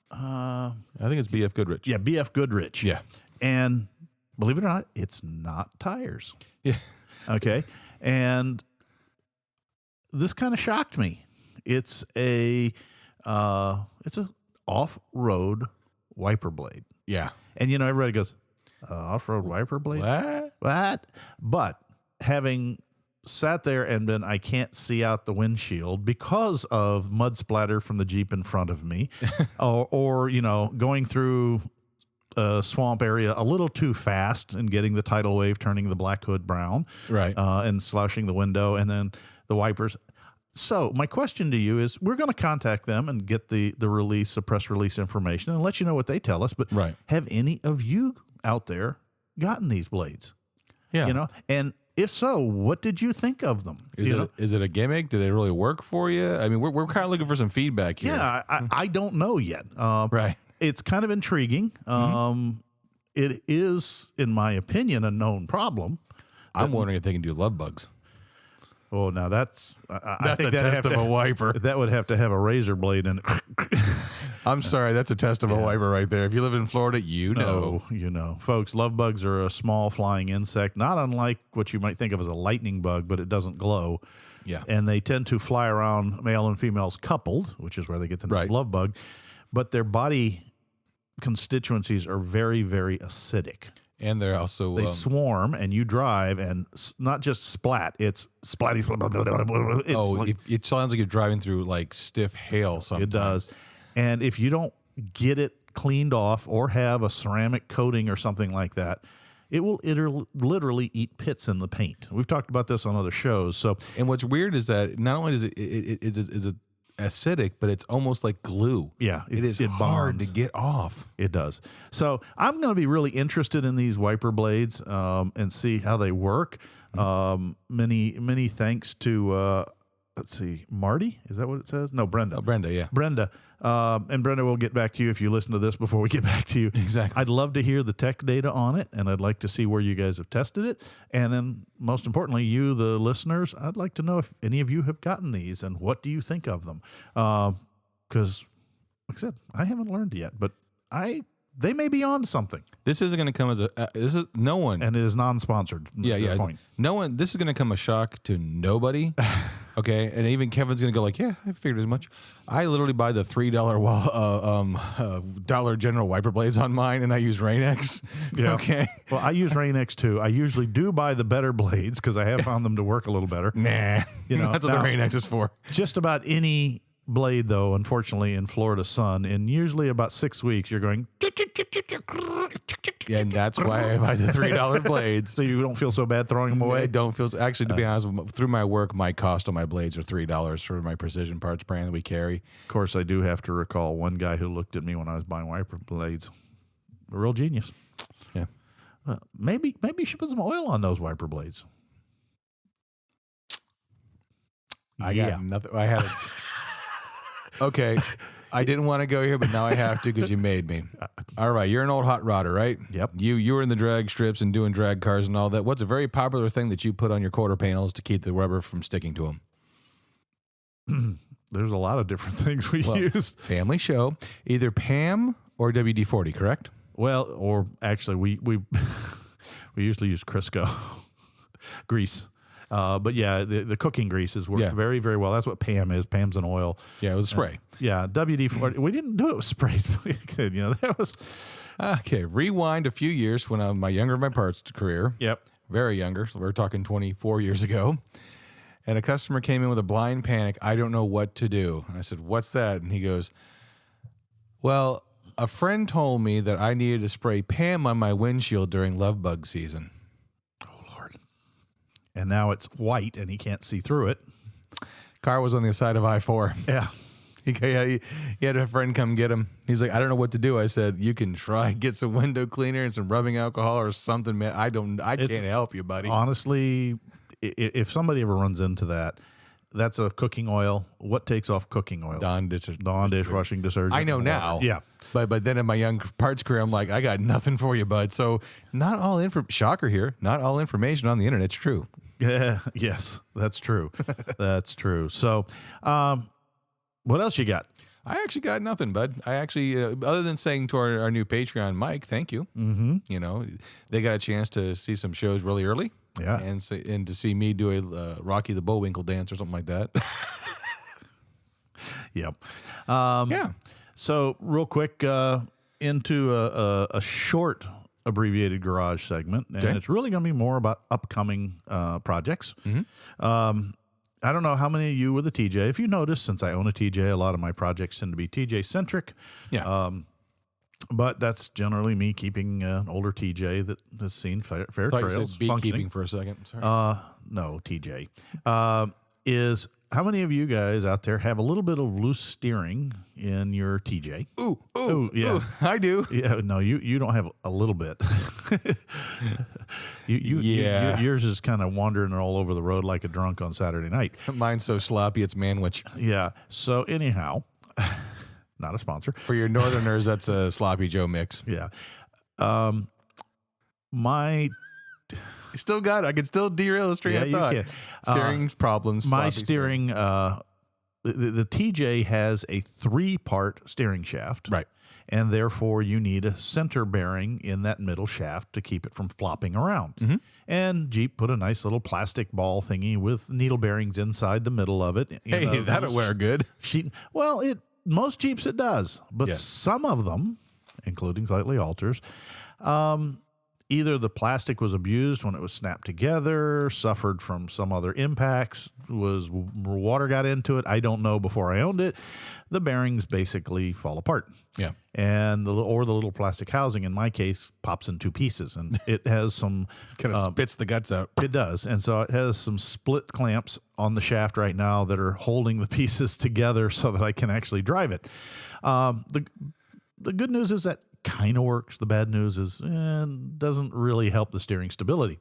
Speaker 2: I think it's BF Goodrich.
Speaker 3: BF Goodrich.
Speaker 2: Yeah.
Speaker 3: And believe it or not, it's not tires.
Speaker 2: Yeah.
Speaker 3: Okay. And this kind of shocked me. It's a off-road wiper blade.
Speaker 2: Yeah.
Speaker 3: And everybody goes, off-road wiper blade?
Speaker 2: What?
Speaker 3: But having sat there and then I can't see out the windshield because of mud splatter from the Jeep in front of me, or going through a swamp area a little too fast and getting the tidal wave turning the black hood brown,
Speaker 2: Right.
Speaker 3: and slushing the window and then the wipers. So my question to you is, we're going to contact them and get the press release information and let you know what they tell us. But
Speaker 2: Right.
Speaker 3: have any of you out there gotten these blades?
Speaker 2: Yeah.
Speaker 3: And if so, what did you think of them?
Speaker 2: Is it a gimmick? Did it really work for you? I mean, we're kind of looking for some feedback here.
Speaker 3: Yeah, I don't know yet.
Speaker 2: Right.
Speaker 3: It's kind of intriguing. It is, in my opinion, a known problem.
Speaker 2: I'm wondering if they can do love bugs.
Speaker 3: Oh, now that's I think
Speaker 2: a test of a wiper.
Speaker 3: That would have to have a razor blade in it.
Speaker 2: I'm sorry, that's a test of a wiper right there. If you live in Florida, you know.
Speaker 3: Folks, love bugs are a small flying insect, not unlike what you might think of as a lightning bug, but it doesn't glow.
Speaker 2: Yeah.
Speaker 3: And they tend to fly around, male and females coupled, which is where they get the name love bug. But their body constituencies are very, very acidic.
Speaker 2: And they're also
Speaker 3: They swarm, and you drive, and not just splat. It's splatty.
Speaker 2: It sounds like you're driving through like stiff hail sometimes.
Speaker 3: It does. And if you don't get it cleaned off or have a ceramic coating or something like that, it will literally eat pits in the paint. We've talked about this on other shows. So,
Speaker 2: and what's weird is that not only is it acidic, but it's almost like glue.
Speaker 3: Yeah,
Speaker 2: it is hard to get off.
Speaker 3: It does. So I'm going to be really interested in these wiper blades and see how they work. Many thanks to let's see, Marty. Is that what it says? No, Brenda.
Speaker 2: Oh, Brenda, yeah.
Speaker 3: Brenda. And Brenda will get back to you if you listen to this before we get back to you.
Speaker 2: Exactly.
Speaker 3: I'd love to hear the tech data on it, and I'd like to see where you guys have tested it. And then, most importantly, you, the listeners, I'd like to know if any of you have gotten these and what do you think of them. Because, like I said, I haven't learned yet, but they may be on to something.
Speaker 2: This isn't going to come as
Speaker 3: And it is non-sponsored.
Speaker 2: Yeah.
Speaker 3: Point.
Speaker 2: No one. This is going to come a shock to nobody. Okay, and even Kevin's gonna go like, yeah, I figured as much. I literally buy the $3 Dollar General wiper blades on mine, and I use Rain-X.
Speaker 3: Yeah.
Speaker 2: Okay.
Speaker 3: Well, I use Rain-X too. I usually do buy the better blades because I have found them to work a little better.
Speaker 2: Nah,
Speaker 3: You know,
Speaker 2: that's what the Rain-X is for.
Speaker 3: Just about any blade, though, unfortunately, in Florida sun, in usually about 6 weeks, you're going.
Speaker 2: Yeah, and that's why I buy the $3 blades.
Speaker 3: So you don't feel so bad throwing them away.
Speaker 2: I don't feel actually, to be honest, through my work, my cost on my blades are $3 for my precision parts brand that we carry.
Speaker 3: Of course, I do have to recall one guy who looked at me when I was buying wiper blades. A real genius.
Speaker 2: Yeah.
Speaker 3: Maybe you should put some oil on those wiper blades.
Speaker 2: I got nothing. I had. Okay. I didn't want to go here, but now I have to because you made me. All right, you're an old hot rodder, right?
Speaker 3: Yep.
Speaker 2: You were in the drag strips and doing drag cars and all that. What's a very popular thing that you put on your quarter panels to keep the rubber from sticking to them?
Speaker 3: There's a lot of different things we used.
Speaker 2: Family show, either PAM or WD-40, correct?
Speaker 3: Well, or actually, we we usually use Crisco grease. But yeah, the cooking greases work very, very well. That's what PAM is. PAM's an oil.
Speaker 2: Yeah, it was spray.
Speaker 3: Yeah, WD-40. We didn't do it with sprays. That was...
Speaker 2: Okay, rewind a few years when I'm younger in my parts career.
Speaker 3: Yep.
Speaker 2: Very younger. So we're talking 24 years ago. And a customer came in with a blind panic. I don't know what to do. And I said, what's that? And he goes, well, a friend told me that I needed to spray PAM on my windshield during love bug season.
Speaker 3: And now it's white, and he can't see through it.
Speaker 2: Car was on the side of I-4.
Speaker 3: Yeah.
Speaker 2: He had a friend come get him. He's like, I don't know what to do. I said, you can try, get some window cleaner and some rubbing alcohol or something, man. I can't help you, buddy.
Speaker 3: Honestly, if somebody ever runs into that, that's a cooking oil. What takes off cooking oil?
Speaker 2: Dawn
Speaker 3: dishwashing detergent.
Speaker 2: I know now.
Speaker 3: Yeah.
Speaker 2: But then in my young parts career, I'm like, I got nothing for you, bud. So not all shocker here. Not all information on the internet's true.
Speaker 3: Yeah. Yes, that's true. That's true. So, what else you got?
Speaker 2: I actually got nothing, bud. I actually, other than saying to our new Patreon, Mike, thank you.
Speaker 3: Mm-hmm.
Speaker 2: They got a chance to see some shows really early.
Speaker 3: Yeah.
Speaker 2: And to see me do a Rocky the Bullwinkle dance or something like that.
Speaker 3: Yep.
Speaker 2: Yeah.
Speaker 3: So real quick, into a short abbreviated garage segment, and it's really going to be more about upcoming projects.
Speaker 2: Mm-hmm.
Speaker 3: I don't know how many of you with a TJ. If you notice, since I own a TJ, a lot of my projects tend to be TJ centric.
Speaker 2: Yeah.
Speaker 3: But that's generally me keeping an older TJ that has seen fair trails.
Speaker 2: Beekeeping for a second. Sorry.
Speaker 3: No, TJ. Is how many of you guys out there have a little bit of loose steering in your TJ?
Speaker 2: Ooh,
Speaker 3: yeah.
Speaker 2: Ooh, I do.
Speaker 3: Yeah, no, you don't have a little bit. Yours is kind of wandering all over the road like a drunk on Saturday night.
Speaker 2: Mine's so sloppy, it's manwich.
Speaker 3: Yeah. So anyhow, not a sponsor.
Speaker 2: For your northerners, that's a sloppy Joe mix.
Speaker 3: Yeah. My...
Speaker 2: You still got it. I can still derail a train of thought.
Speaker 3: You can.
Speaker 2: Steering problems.
Speaker 3: My steering, the TJ has a 3-part steering shaft.
Speaker 2: Right.
Speaker 3: And therefore you need a center bearing in that middle shaft to keep it from flopping around.
Speaker 2: Mm-hmm.
Speaker 3: And Jeep put a nice little plastic ball thingy with needle bearings inside the middle of it.
Speaker 2: Hey, that'll wear good.
Speaker 3: Well, most Jeeps it does, but some of them, including slightly alters, either the plastic was abused when it was snapped together, suffered from some other impacts, water got into it. I don't know before I owned it. The bearings basically fall apart.
Speaker 2: Yeah.
Speaker 3: And the little plastic housing, in my case, pops in 2 pieces, and it has some
Speaker 2: kind of spits the guts out.
Speaker 3: It does. And so it has some split clamps on the shaft right now that are holding the pieces together so that I can actually drive it. The good news is that kind of works. The bad news is doesn't really help the steering stability.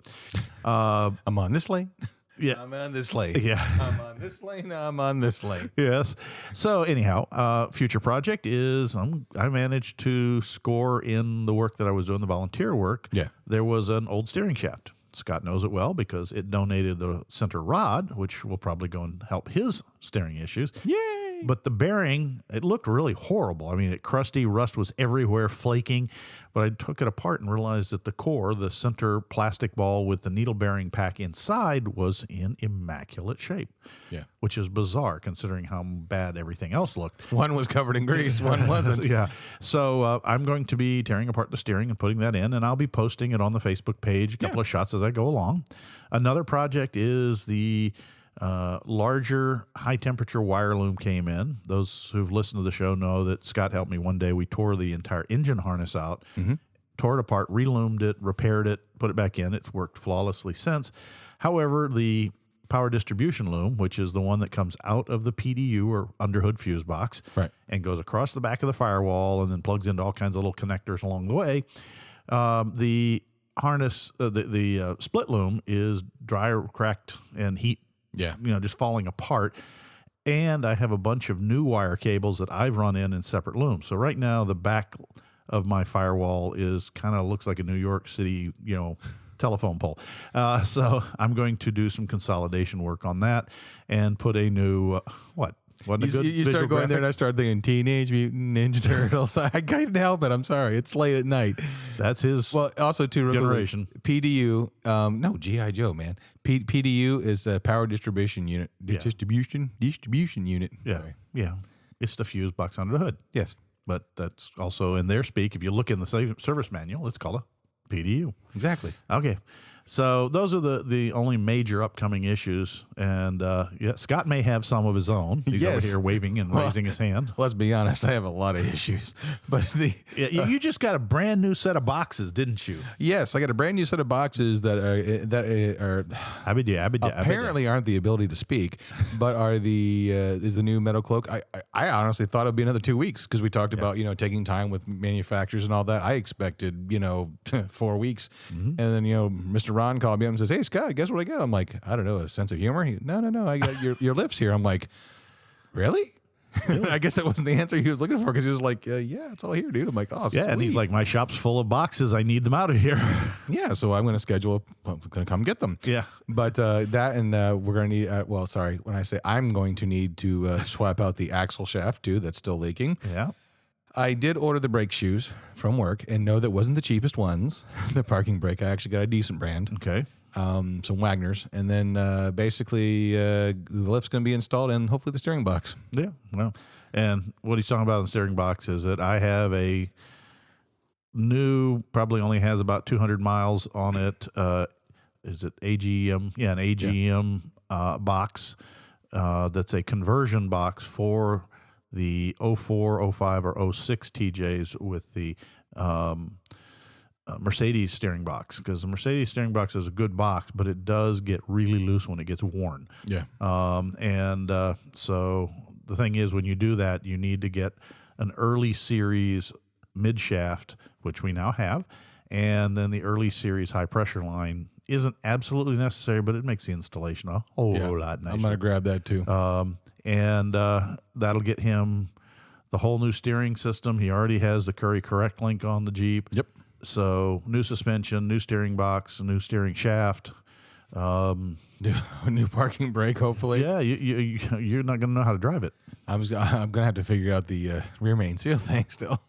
Speaker 2: I'm on this lane.
Speaker 3: Yeah.
Speaker 2: I'm on this lane.
Speaker 3: Yeah.
Speaker 2: I'm on this lane. I'm on this lane.
Speaker 3: Yes. So anyhow, future project is I managed to score in the work that I was doing, the volunteer work.
Speaker 2: Yeah.
Speaker 3: There was an old steering shaft. Scott knows it well because it donated the center rod, which will probably go and help his steering issues.
Speaker 2: Yay!
Speaker 3: But the bearing, it looked really horrible. I mean, crusty, rust was everywhere, flaking. But I took it apart and realized that the core, the center plastic ball with the needle bearing pack inside, was in immaculate shape.
Speaker 2: Yeah.
Speaker 3: Which is bizarre considering how bad everything else looked.
Speaker 2: One was covered in grease, one wasn't.
Speaker 3: Yeah. So I'm going to be tearing apart the steering and putting that in, and I'll be posting it on the Facebook page, a couple of shots as I go along. Another project is the larger high-temperature wire loom came in. Those who've listened to the show know that Scott helped me one day. We tore the entire engine harness out, tore it apart, reloomed it, repaired it, put it back in. It's worked flawlessly since. However, the power distribution loom, which is the one that comes out of the PDU or underhood fuse box and goes across the back of the firewall and then plugs into all kinds of little connectors along the way, the harness, the split loom is dry, cracked, and heat.
Speaker 2: Yeah.
Speaker 3: Just falling apart. And I have a bunch of new wire cables that I've run in separate looms. So right now the back of my firewall is kind of looks like a New York City, telephone pole. So I'm going to do some consolidation work on that and put a new,
Speaker 2: You started going there and I started thinking Teenage Mutant Ninja Turtles. I couldn't help it. I'm sorry. It's late at night.
Speaker 3: That's his
Speaker 2: also too
Speaker 3: generation.
Speaker 2: PDU. No, G.I. Joe, man. PDU is a power distribution unit. Distribution unit.
Speaker 3: Yeah.
Speaker 2: Sorry.
Speaker 3: Yeah. It's the fuse box under the hood.
Speaker 2: Yes.
Speaker 3: But that's also in their speak. If you look in the service manual, it's called a PDU.
Speaker 2: Exactly.
Speaker 3: Okay. So those are the only major upcoming issues. And Scott may have some of his own. He's over here waving and raising his hand.
Speaker 2: Let's be honest, I have a lot of issues. But
Speaker 3: you just got a brand new set of boxes, didn't you?
Speaker 2: Yes, I got a brand new set of boxes that are apparently aren't the ability to speak, but are is the new metal cloak. I honestly thought it'd be another 2 weeks because we talked about taking time with manufacturers and all that. I expected 4 weeks, and then Mr. Ron called me up and says, "Hey Scott, guess what I got?" I'm like, "I don't know, a sense of humor." No, I got your lifts here. I'm like, really? I guess that wasn't the answer he was looking for because he was like, yeah, it's all here, dude. I'm like, oh,
Speaker 3: yeah,
Speaker 2: sweet.
Speaker 3: And he's like, my shop's full of boxes. I need them out of here.
Speaker 2: Yeah, so I'm going to schedule. I'm going to come get them.
Speaker 3: Yeah,
Speaker 2: but that and we're going to need. When I say I'm going to need to swap out the axle shaft too, that's still leaking.
Speaker 3: Yeah.
Speaker 2: I did order the brake shoes from work and know that wasn't the cheapest ones. The parking brake, I actually got a decent brand.
Speaker 3: Okay.
Speaker 2: Some Wagner's, and then basically the lift's going to be installed and hopefully the steering box.
Speaker 3: Yeah, well, and what he's talking about in the steering box is that I have a new, probably only has about 200 miles on it. Is it AGM? Yeah, an AGM box that's a conversion box for the 04, 05, or 06 TJs with the Mercedes steering box, because the Mercedes steering box is a good box, but it does get really loose when it gets worn.
Speaker 2: Yeah.
Speaker 3: So the thing is, when you do that, you need to get an early series mid shaft, which we now have, and then the early series high pressure line isn't absolutely necessary, but it makes the installation a whole lot nicer.
Speaker 2: I'm going to grab that too.
Speaker 3: And that'll get him the whole new steering system. He already has the Curry Correct link on the Jeep.
Speaker 2: Yep.
Speaker 3: So new suspension, new steering box, new steering shaft.
Speaker 2: New parking brake, hopefully.
Speaker 3: Yeah, you're not going to know how to drive it.
Speaker 2: I'm going to have to figure out the rear main seal thing still.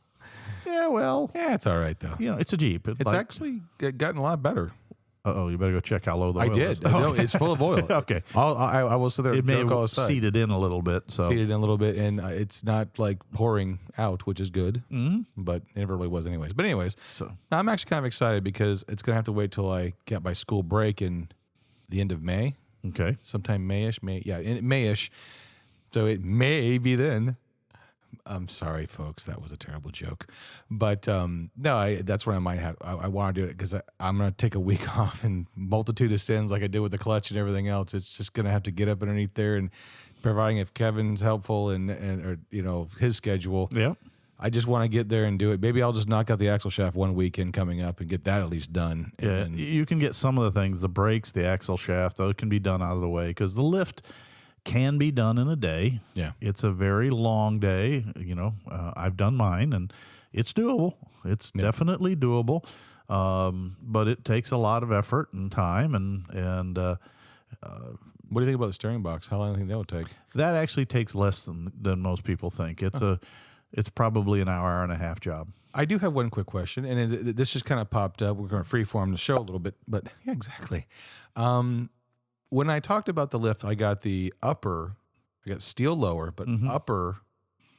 Speaker 3: Yeah, well.
Speaker 2: Yeah, it's all right, though.
Speaker 3: It's a Jeep.
Speaker 2: It's actually gotten a lot better.
Speaker 3: Uh-oh, you better go check how low the oil is.
Speaker 2: No, it's full of oil.
Speaker 3: Okay.
Speaker 2: I will sit there and
Speaker 3: joke all
Speaker 2: aside.
Speaker 3: It may seated in a little bit.
Speaker 2: Seated in a little bit, and it's not like pouring out, which is good, but it never really was anyways. But anyways, so I'm actually kind of excited because it's going to have to wait till I get my school break in the end of May.
Speaker 3: Okay.
Speaker 2: Sometime Mayish. So it may be then. I'm sorry, folks. That was a terrible joke. But that's where I might have. I want to do it because I'm going to take a week off and multitude of sins like I did with the clutch and everything else. It's just going to have to get up underneath there and providing if Kevin's helpful and his schedule.
Speaker 3: Yeah.
Speaker 2: I just want to get there and do it. Maybe I'll just knock out the axle shaft one weekend coming up and get that at least done.
Speaker 3: Yeah. You can get some of the things, the brakes, the axle shaft, those can be done out of the way because the lift can be done in a day.
Speaker 2: Yeah.
Speaker 3: It's a very long day. I've done mine and it's doable. It's definitely doable. But it takes a lot of effort and time and
Speaker 2: What do you think about the steering box? How long do you think that would take?
Speaker 3: That actually takes less than most people think. It's probably an hour and a half job.
Speaker 2: I do have one quick question, and this just kind of popped up. We're going to freeform the show a little bit, but yeah, exactly. When I talked about the lift, I got steel lower, but upper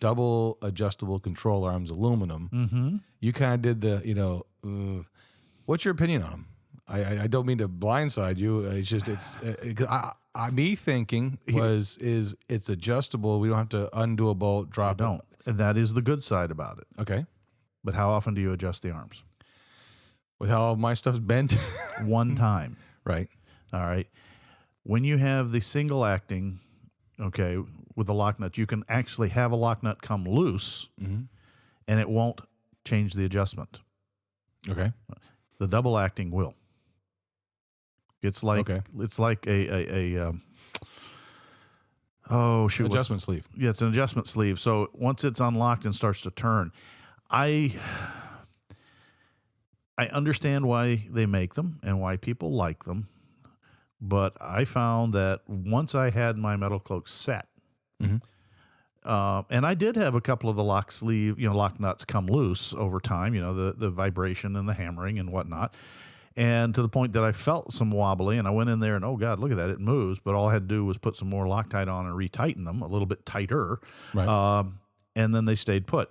Speaker 2: double adjustable control arms, aluminum. Mm-hmm. You kind of did the, what's your opinion on them? I don't mean to blindside you. It's just, me thinking it's adjustable. We don't have to undo a bolt, drop it.
Speaker 3: Don't. And that is the good side about it.
Speaker 2: Okay.
Speaker 3: But how often do you adjust the arms?
Speaker 2: With how all my stuff's bent?
Speaker 3: One time.
Speaker 2: Right.
Speaker 3: All right. When you have the single acting, okay, with the lock nut, you can actually have a lock nut come loose and it won't change the adjustment. Okay. The double acting will. It's like
Speaker 2: adjustment sleeve.
Speaker 3: Yeah, it's an adjustment sleeve. So once it's unlocked and starts to turn, I understand why they make them and why people like them, but I found that once I had my metal cloak set, and I did have a couple of the lock nuts come loose over time, the vibration and the hammering and whatnot. And to the point that I felt some wobbly, and I went in there and, oh, God, look at that, it moves. But all I had to do was put some more Loctite on and retighten them a little bit tighter. Right. And then they stayed put.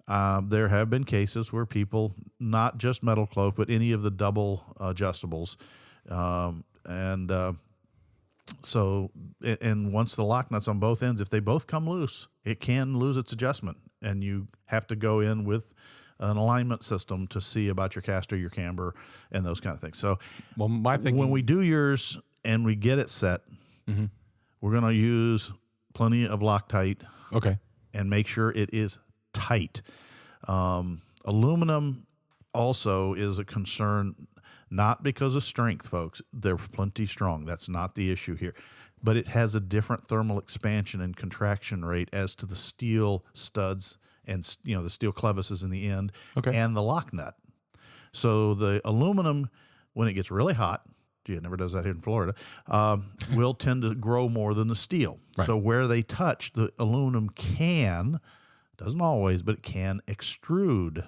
Speaker 3: There have been cases where people, not just metal cloak, but any of the double adjustables, and once the lock nuts on both ends, if they both come loose, it can lose its adjustment, and you have to go in with an alignment system to see about your caster, your camber, and those kind of things. So, when we do yours and we get it set, we're going to use plenty of Loctite.
Speaker 2: Okay.
Speaker 3: And make sure it is tight. Aluminum also is a concern, not because of strength, folks. They're plenty strong. That's not the issue here. But it has a different thermal expansion and contraction rate as to the steel studs and the steel clevises in the end and the lock nut. So the aluminum, when it gets really hot, it never does that here in Florida, will tend to grow more than the steel. Right. So where they touch, the aluminum doesn't always, but it can extrude,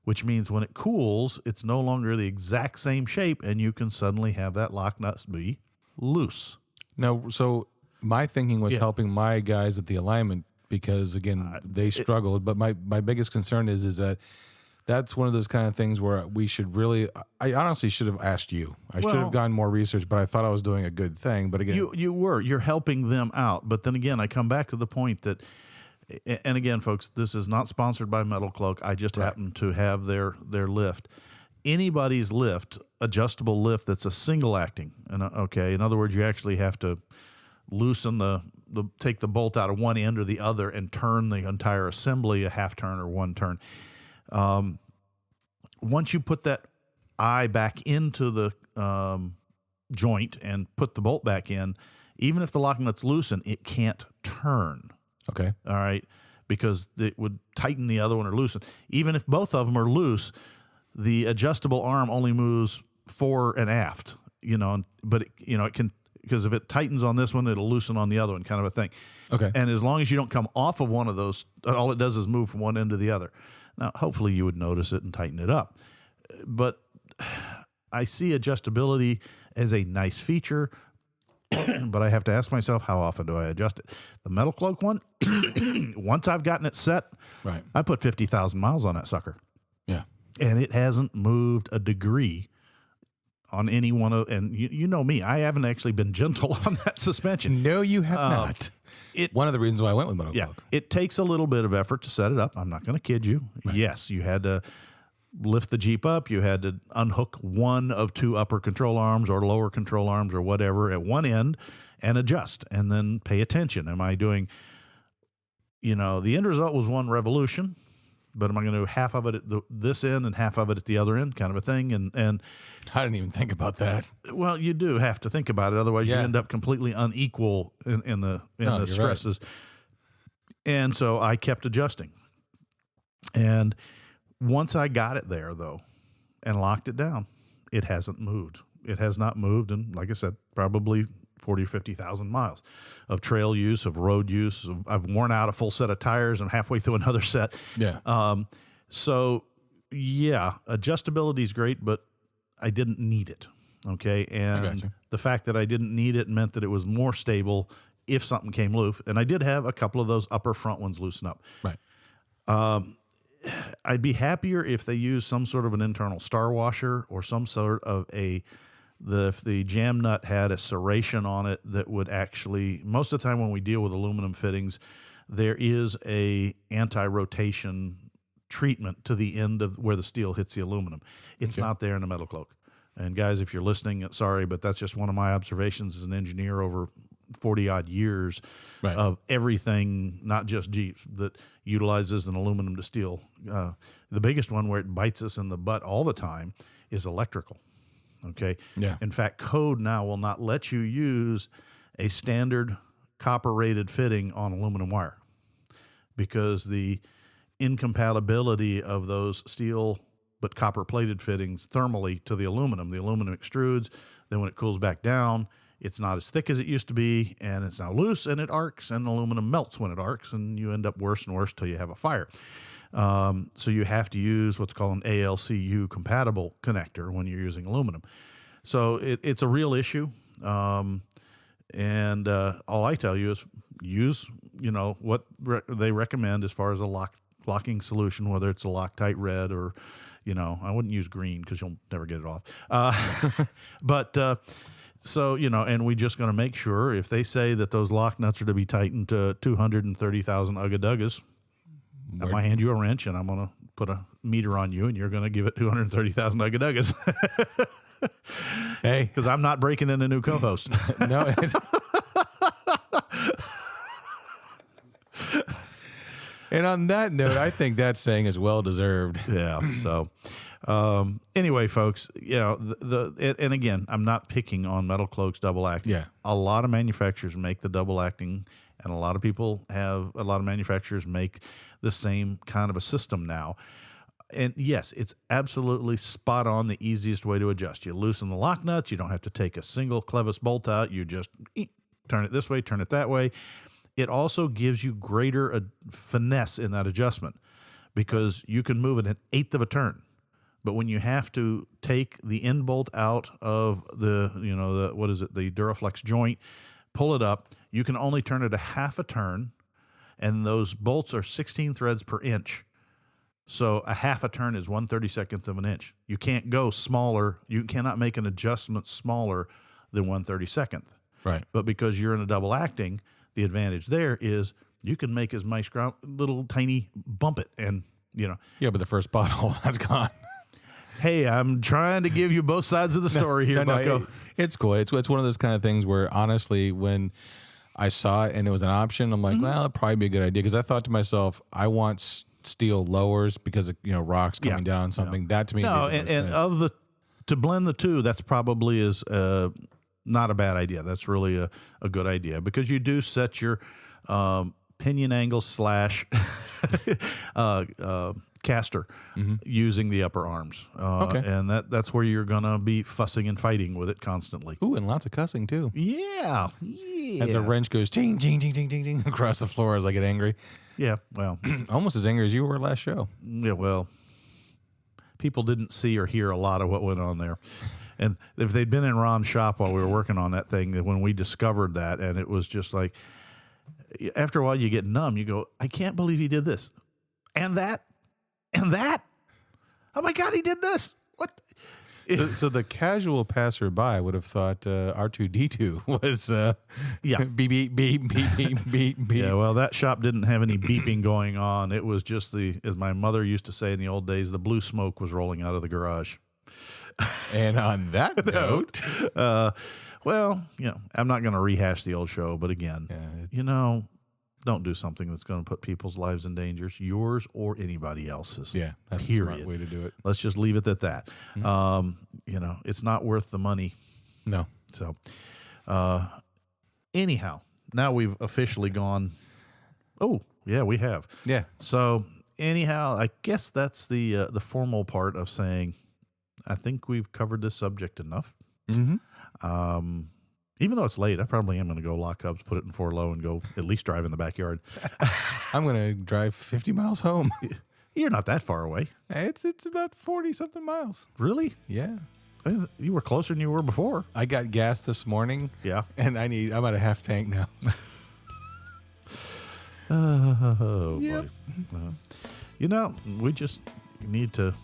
Speaker 3: which means when it cools, it's no longer the exact same shape, and you can suddenly have that lock nut be loose.
Speaker 2: Now, so my thinking was helping my guys at the alignment because, again, they struggled. But my biggest concern is that that's one of those kind of things where we should really – I honestly should have asked you. I should have gotten more research, but I thought I was doing a good thing. But again –
Speaker 3: You're helping them out. But then again, I come back to the point that – and again, folks, this is not sponsored by Metal Cloak. I just happen to have their lift. Anybody's lift, adjustable lift that's a single acting. And in other words, you actually have to loosen take the bolt out of one end or the other and turn the entire assembly a half turn or one turn. Once you put that eye back into the joint and put the bolt back in, even if the lock nut's loosened, it can't turn.
Speaker 2: Okay.
Speaker 3: All right. Because it would tighten the other one or loosen. Even if both of them are loose, the adjustable arm only moves fore and aft, but it can, because if it tightens on this one, it'll loosen on the other one, kind of a thing.
Speaker 2: Okay.
Speaker 3: And as long as you don't come off of one of those, all it does is move from one end to the other. Now, hopefully you would notice it and tighten it up. But I see adjustability as a nice feature, but I have to ask myself, how often do I adjust it? The Metal Cloak one, once I've gotten it set, I put 50,000 miles on that sucker.
Speaker 2: Yeah.
Speaker 3: And it hasn't moved a degree on any one of, and you know me, I haven't actually been gentle on that suspension.
Speaker 2: No, you have not. One of the reasons why I went with Metal Cloak.
Speaker 3: It takes a little bit of effort to set it up. I'm not going to kid you. Right. Yes, you had to lift the Jeep up. You had to unhook one of two upper control arms or lower control arms or whatever at one end and adjust and then pay attention. Am I doing, the end result was one revolution, but am I going to do half of it at this end and half of it at the other end, kind of a thing? And
Speaker 2: I didn't even think about that.
Speaker 3: Well, you do have to think about it. Otherwise, you end up completely unequal in the stresses. Right. And so I kept adjusting. And once I got it there, though, and locked it down, it hasn't moved. It has not moved in, like I said, probably 40 or 50,000 miles of trail use, of road use. I've worn out a full set of tires and halfway through another set.
Speaker 2: Yeah.
Speaker 3: So, yeah, adjustability is great, but I didn't need it. Okay. And the fact that I didn't need it meant that it was more stable if something came loose. And I did have a couple of those upper front ones loosen up.
Speaker 2: Right.
Speaker 3: I'd be happier if they used some sort of an internal star washer or some sort of if the jam nut had a serration on it that would actually, most of the time when we deal with aluminum fittings, there is a anti-rotation treatment to the end of where the steel hits the aluminum. It's not there in the metal cloak. And guys, if you're listening, sorry, but that's just one of my observations as an engineer over 40 odd years of everything, not just Jeeps, that utilizes an aluminum to steel. The biggest one where it bites us in the butt all the time is electrical. Okay.
Speaker 2: Yeah.
Speaker 3: In fact, code now will not let you use a standard copper rated fitting on aluminum wire because the incompatibility of those steel but copper plated fittings thermally to the aluminum extrudes. Then when it cools back down, it's not as thick as it used to be, and it's now loose, and it arcs, and aluminum melts when it arcs, and you end up worse and worse till you have a fire. So you have to use what's called an ALCU compatible connector when you're using aluminum. So it's a real issue. And all I tell you is use, what they recommend as far as a locking solution, whether it's a Loctite red or, I wouldn't use green because you'll never get it off. So, and we're just going to make sure if they say that those lock nuts are to be tightened to 230,000 ugga-duggas, I might hand you a wrench and I'm going to put a meter on you and you're going to give it 230,000 ugga-duggas.
Speaker 2: Hey.
Speaker 3: Because I'm not breaking in a new co-host.
Speaker 2: No. And on that note, I think that saying is well-deserved.
Speaker 3: Yeah. So anyway, folks, and again, I'm not picking on metal cloaks double acting.
Speaker 2: Yeah.
Speaker 3: A lot of manufacturers make the double acting, and a lot of manufacturers make the same kind of a system now. And yes, it's absolutely spot on the easiest way to adjust. You loosen the lock nuts. You don't have to take a single clevis bolt out. You just turn it this way, turn it that way. It also gives you greater finesse in that adjustment because you can move it an eighth of a turn. But when you have to take the end bolt out of the Duraflex joint, pull it up, you can only turn it a half a turn, and those bolts are 16 threads per inch. So a half a turn is 1/32 of an inch. You can't go smaller. You cannot make an adjustment smaller than 1/32.
Speaker 2: Right.
Speaker 3: But because you're in a double acting, the advantage there is you can make as nice little tiny bump it, and
Speaker 2: Yeah, but the first pothole, that's gone.
Speaker 3: Hey, I'm trying to give you both sides of the story here, Bucko.
Speaker 2: It's cool. It's one of those kind of things where honestly, when I saw it and it was an option, I'm like, well, it'd probably be a good idea because I thought to myself, I want steel lowers because of rocks coming down on something. That to me,
Speaker 3: to blend the two, that's probably is not a bad idea. That's really a good idea because you do set your pinion angle / caster using the upper arms. And that's where you're going to be fussing and fighting with it constantly.
Speaker 2: Ooh, and lots of cussing too.
Speaker 3: Yeah.
Speaker 2: As a wrench goes ting, ting, ting, ting, ting, ting across the floor as I get angry.
Speaker 3: Yeah, well.
Speaker 2: Almost as angry as you were last show.
Speaker 3: Yeah, well, people didn't see or hear a lot of what went on there. And if they'd been in Ron's shop while we were working on that thing, when we discovered that, and it was just like, after a while you get numb. You go, I can't believe he did this. And that. And that. Oh, my God, he did this. What?
Speaker 2: So the casual passerby would have thought R2-D2 was beep, beep, beep, beep, beep, beep, beep.
Speaker 3: Yeah, well, that shop didn't have any beeping going on. It was just as my mother used to say in the old days, the blue smoke was rolling out of the garage.
Speaker 2: And on that note,
Speaker 3: I'm not going to rehash the old show, but again, don't do something that's going to put people's lives in danger, yours or anybody else's.
Speaker 2: Yeah, that's
Speaker 3: period.
Speaker 2: a smart way to do it.
Speaker 3: Let's just leave it at that. Mm-hmm. It's not worth the money.
Speaker 2: No.
Speaker 3: So, anyhow, now we've officially gone. Oh, yeah, we have.
Speaker 2: Yeah.
Speaker 3: So, anyhow, I guess that's the formal part of saying, I think we've covered this subject enough.
Speaker 2: Mm-hmm.
Speaker 3: Even though it's late, I probably am going to go lock up, put it in 4-low, and go at least drive in the backyard.
Speaker 2: I'm going to drive 50 miles home.
Speaker 3: You're not that far away.
Speaker 2: It's about 40-something miles.
Speaker 3: Really?
Speaker 2: Yeah.
Speaker 3: You were closer than you were before.
Speaker 2: I got gas this morning.
Speaker 3: Yeah.
Speaker 2: And I'm at a half tank now.
Speaker 3: Oh,
Speaker 2: Yep.
Speaker 3: boy. We just need to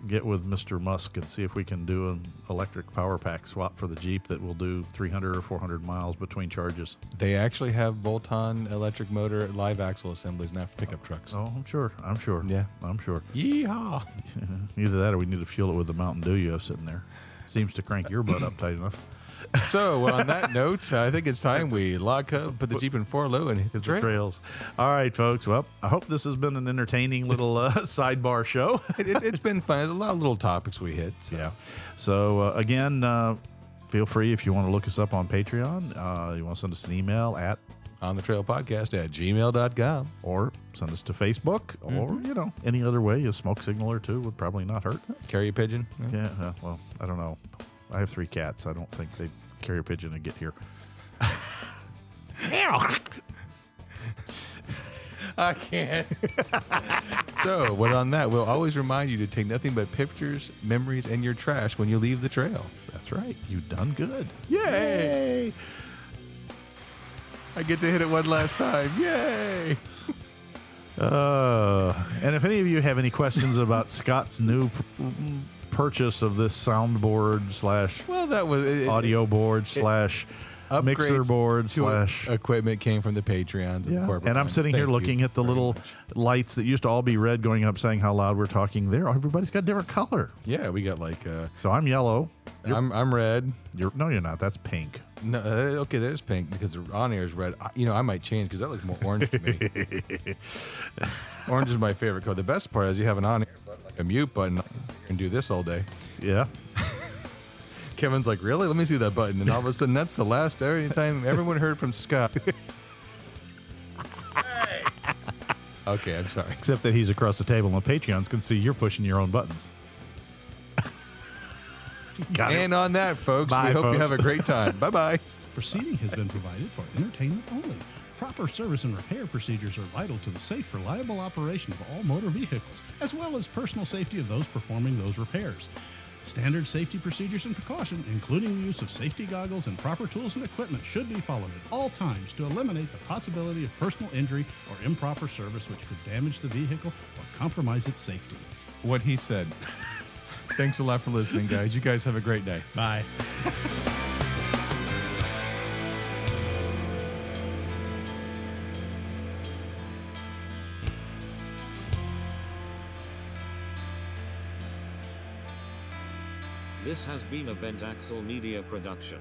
Speaker 3: get with Mr. Musk and see if we can do an electric power pack swap for the Jeep that will do 300 or 400 miles between charges.
Speaker 2: They actually have bolt-on electric motor live axle assemblies now for pickup trucks.
Speaker 3: Oh, I'm sure.
Speaker 2: Yeah.
Speaker 3: I'm sure.
Speaker 2: Yeehaw.
Speaker 3: Either that or we need to fuel it with the Mountain Dew you have sitting there. Seems to crank your butt up tight enough.
Speaker 2: So, on that note, I think it's time we lock up, put the Jeep in 4-low, and hit the
Speaker 3: trails. All right, folks. Well, I hope this has been an entertaining little sidebar show.
Speaker 2: It's been fun. There's a lot of little topics we hit. So.
Speaker 3: Yeah. So, again, feel free if you want to look us up on Patreon. You want to send us an email at
Speaker 2: onthetrailpodcast@gmail.com.
Speaker 3: or send us to Facebook or, any other way. A smoke signal or two would probably not hurt.
Speaker 2: Carrier pigeon.
Speaker 3: Yeah. Well, I don't know. I have 3 cats. I don't think they'd carry a pigeon and get here.
Speaker 2: I can't. So, on that, we'll always remind you to take nothing but pictures, memories, and your trash when you leave the trail.
Speaker 3: That's right. You've done good.
Speaker 2: Yay! I get to hit it one last time. Yay!
Speaker 3: And if any of you have any questions about Scott's new purchase of this soundboard / audio board / mixer board /
Speaker 2: equipment came from the Patreons and the corporate.
Speaker 3: And I'm
Speaker 2: ones.
Speaker 3: sitting here
Speaker 2: Thank
Speaker 3: looking
Speaker 2: you
Speaker 3: at the
Speaker 2: very
Speaker 3: little
Speaker 2: much.
Speaker 3: lights that used to all be red going up saying how loud we're talking there. Everybody's got a different color.
Speaker 2: Yeah, we got
Speaker 3: So I'm yellow.
Speaker 2: I'm red.
Speaker 3: You're not. That's pink.
Speaker 2: No, okay, there's pink because the on air is red. I might change because that looks more orange to me. Orange is my favorite color. The best part is you have an on air button, like a mute button. You can do this all day.
Speaker 3: Yeah.
Speaker 2: Kevin's like, really? Let me see that button. And all of a sudden, that's the last time everyone heard from Scott. Hey. Okay, I'm sorry.
Speaker 3: Except that he's across the table and the Patreons can see you're pushing your own buttons.
Speaker 2: And on that, folks,
Speaker 3: Bye,
Speaker 2: we hope
Speaker 3: folks.
Speaker 2: you have a great time. Bye-bye.
Speaker 4: Proceeding has been provided for entertainment only. Proper service and repair procedures are vital to the safe, reliable operation of all motor vehicles, as well as personal safety of those performing those repairs. Standard safety procedures and precaution, including the use of safety goggles and proper tools and equipment, should be followed at all times to eliminate the possibility of personal injury or improper service which could damage the vehicle or compromise its safety.
Speaker 2: What he said. Thanks a lot for listening, guys. You guys have a great day.
Speaker 4: Bye.
Speaker 5: This has been a Bent Axle Media production.